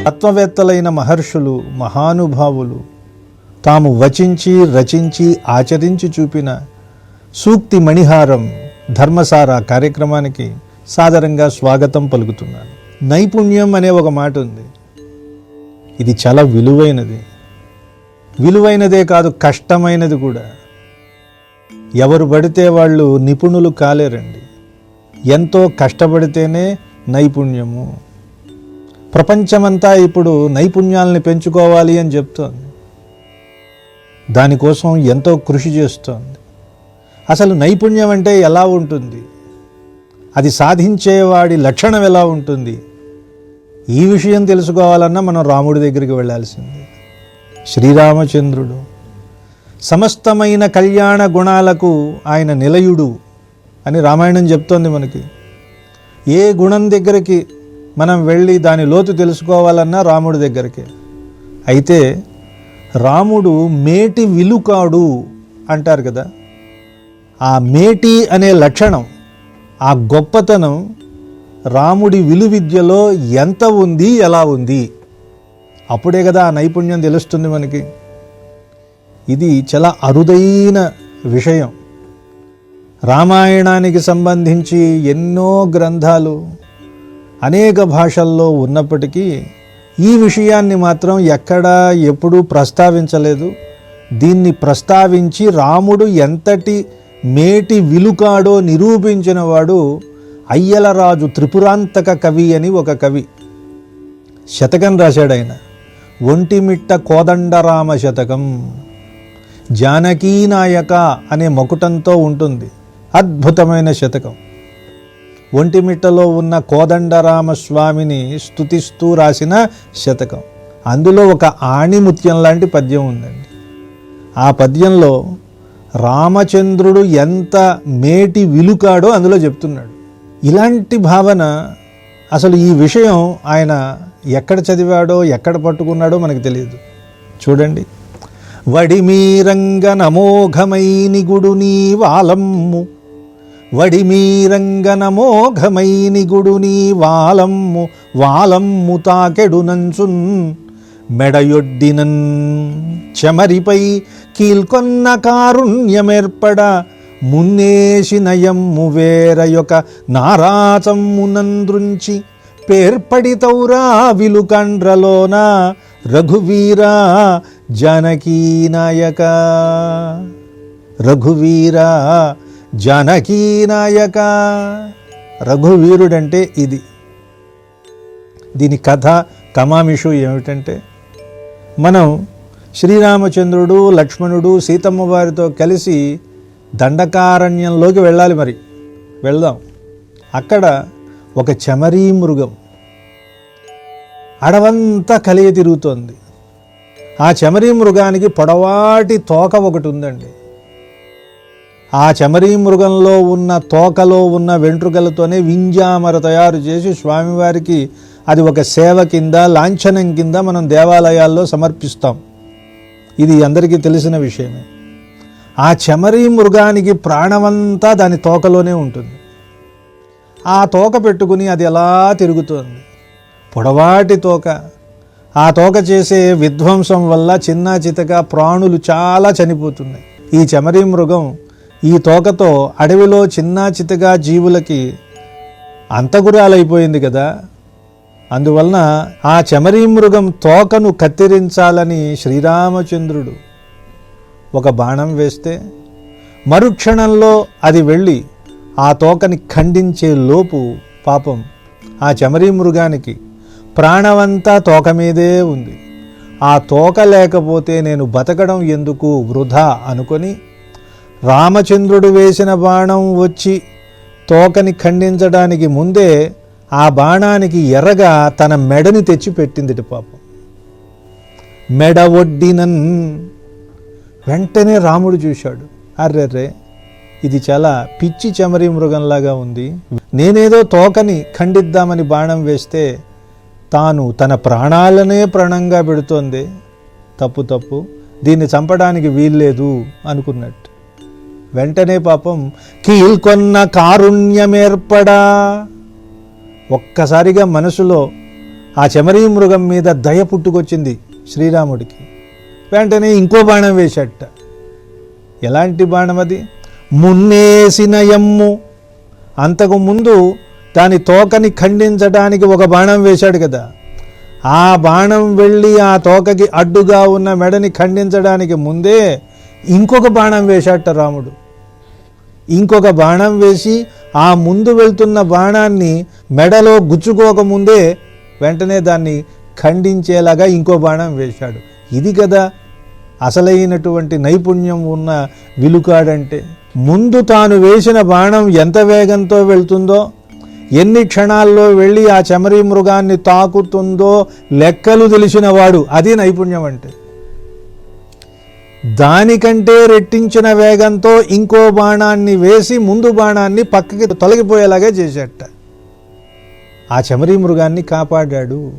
తత్వవేత్తలైన మహర్షులు, మహానుభావులు తాము వచించి, రచించి, ఆచరించి చూపిన సూక్తి మణిహారం ధర్మసార కార్యక్రమానికి సాదరంగా స్వాగతం పలుకుతున్నాను. నైపుణ్యం అనే ఒక మాట ఉంది. ఇది చాలా విలువైనదే కాదు, కష్టమైనది కూడా. ఎవరు పడితే వాళ్ళు నిపుణులు కాలేరండి. ఎంతో కష్టపడితేనే నైపుణ్యము. ప్రపంచమంతా ఇప్పుడు నైపుణ్యాలని పెంచుకోవాలి అని చెప్తోంది. దానికోసం ఎంతో కృషి చేస్తోంది. అసలు నైపుణ్యం అంటే ఎలా ఉంటుంది, అది సాధించేవాడి లక్షణం ఎలా ఉంటుంది, ఈ విషయం తెలుసుకోవాలన్నా మనం రాముడి దగ్గరికి వెళ్ళాల్సిందే. శ్రీరామచంద్రుడు సమస్తమైన కళ్యాణ గుణాలకు ఆయన నిలయుడు అని రామాయణం చెప్తోంది మనకి. ఏ గుణం దగ్గరికి మనం వెళ్ళి దాని లోతు తెలుసుకోవాలన్నా రాముడి దగ్గరికి. అయితే రాముడు మేటి విలుకాడు అంటారు కదా. ఆ మేటి అనే లక్షణం, ఆ గొప్పతనం రాముడి విలువిద్యలో ఎంత ఉంది, ఎలా ఉంది, అప్పుడే కదా ఆ నైపుణ్యం తెలుస్తుంది మనకి. ఇది చాలా అరుదైన విషయం. రామాయణానికి సంబంధించి ఎన్నో గ్రంథాలు అనేక భాషల్లో ఉన్నప్పటికీ ఈ విషయాన్ని మాత్రం ఎక్కడా ఎప్పుడూ ప్రస్తావించలేదు. దీన్ని ప్రస్తావించి రాముడు ఎంతటి మేటి విలుకాడో నిరూపించిన వాడు అయ్యలరాజు త్రిపురాంతక కవి అని ఒక కవి. శతకం రాశాడు ఆయన. ఒంటిమిట్ట కోదండరామ శతకం. జానకీనాయక అనే మకుటంతో ఉంటుంది. అద్భుతమైన శతకం. ఒంటిమిట్టలో ఉన్న కోదండరామస్వామిని స్తుతిస్తూ రాసిన శతకం. అందులో ఒక ఆణిముత్యం లాంటి పద్యం ఉందండి. ఆ పద్యంలో రామచంద్రుడు ఎంత మేటి విలుకాడో అందులో చెప్తున్నాడు. ఇలాంటి భావన, అసలు ఈ విషయం ఆయన ఎక్కడ చదివాడో ఎక్కడ పట్టుకున్నాడో మనకు తెలియదు. చూడండి, వడిమీరంగ నమోఘమైని గుడు నీ వాలమ్ము, వడిమీరంగ నమోఘమైని గుడు నీ వాలమ్ము, వాలమ్ము తాకెడు నంచున్ మెడయొడ్డినన్ చెమరిపై కీల్కొన్న కారుణ్యమేర్పడ మున్నేసి నయమ్ము వేరయొక నారాచమ్మునంద్రుంచి పేర్పడితౌరా విలుకండ్రలోన రఘువీరా జానకీ నాయక, రఘువీరా జానకీ నాయక. రఘువీరుడంటే ఇది. దీని కథ కమామిషు ఏమిటంటే, మనం శ్రీరామచంద్రుడు, లక్ష్మణుడు, సీతమ్మ వారితో కలిసి దండకారణ్యంలోకి వెళ్ళాలి. మరి వెళ్దాం. అక్కడ ఒక చెమరీ మృగం అడవంతా కలియ తిరుగుతోంది. ఆ చెమరీ మృగానికి పొడవాటి తోక ఒకటి ఉందండి. ఆ చెమరీ మృగంలో ఉన్న తోకలో ఉన్న వెంట్రుకలతోనే వింజామర తయారు చేసి స్వామివారికి అది ఒక సేవ కింద, లాంఛనం కింద మనం దేవాలయాల్లో సమర్పిస్తాం. ఇది అందరికీ తెలిసిన విషయమే. ఆ చెమరీ మృగానికి ప్రాణమంతా దాని తోకలోనే ఉంటుంది. ఆ తోక పెట్టుకుని అది ఎలా తిరుగుతోంది. పొడవాటి తోక. ఆ తోక చేసే విధ్వంసం వల్ల చిన్నా చితక ప్రాణులు చాలా చనిపోతున్నాయి. ఈ చెమరీ మృగం ఈ తోకతో అడవిలో చిన్నా చితగా జీవులకి అంతగురాలైపోయింది కదా. అందువలన ఆ చెమరీ మృగం తోకను కత్తిరించాలని శ్రీరామచంద్రుడు ఒక బాణం వేస్తే, మరుక్షణంలో అది వెళ్ళి ఆ తోకని ఖండించే లోపు పాపం ఆ చెమరీ మృగానికి ప్రాణమంతా తోక మీదే ఉంది. ఆ తోక లేకపోతే నేను బతకడం ఎందుకు, వృధా అనుకొని రామచంద్రుడు వేసిన బాణం వచ్చి తోకని ఖండించడానికి ముందే ఆ బాణానికి ఎర్రగా తన మెడని తెచ్చి పెట్టిందిట పాపం. మెడ ఒడ్డినన్. వెంటనే రాముడు చూశాడు, అర్రెర్రే ఇది చాలా పిచ్చి చెమరీ మృగంలాగా ఉంది. నేనేదో తోకని ఖండిద్దామని బాణం వేస్తే తాను తన ప్రాణాలనే ప్రాణంగా పెడుతోంది. తప్పు తప్పు, దీన్ని చంపడానికి వీల్లేదు అనుకున్నట్టు. వెంటనే పాపం కీల్కొన్న కారుణ్యమేర్పడా. ఒక్కసారిగా మనసులో ఆ చెమరీ మృగం మీద దయ పుట్టుకొచ్చింది శ్రీరాముడికి. వెంటనే ఇంకో బాణం వేశాట. ఎలాంటి బాణం అది? మున్నేసిన యమ్ము. అంతకు ముందు దాని తోకని ఖండించడానికి ఒక బాణం వేశాడు కదా. ఆ బాణం వెళ్ళి ఆ తోకకి అడ్డుగా ఉన్న మెడని ఖండించడానికి ముందే ఇంకొక బాణం వేశాట రాముడు. ఇంకొక బాణం వేసి ఆ ముందు వెళ్తున్న బాణాన్ని మెడలో గుచ్చుకోకముందే వెంటనే దాన్ని ఖండించేలాగా ఇంకో బాణం వేశాడు. ఇది కదా అసలైనటువంటి నైపుణ్యం ఉన్న విలుకాడంటే. ముందు తాను వేసిన బాణం ఎంత వేగంతో వెళ్తుందో, ఎన్ని క్షణాల్లో వెళ్ళి ఆ చెమరీ మృగాన్ని తాకుతుందో లెక్కలు తెలిసినవాడు. అది నైపుణ్యం అంటే. దానికంటే రెట్టించిన వేగంతో ఇంకో బాణాన్ని వేసి ముందు బాణాన్ని పక్కకి తొలగిపోయేలాగా చేశాట. ఆ చెమరీ మృగాన్ని కాపాడాడు.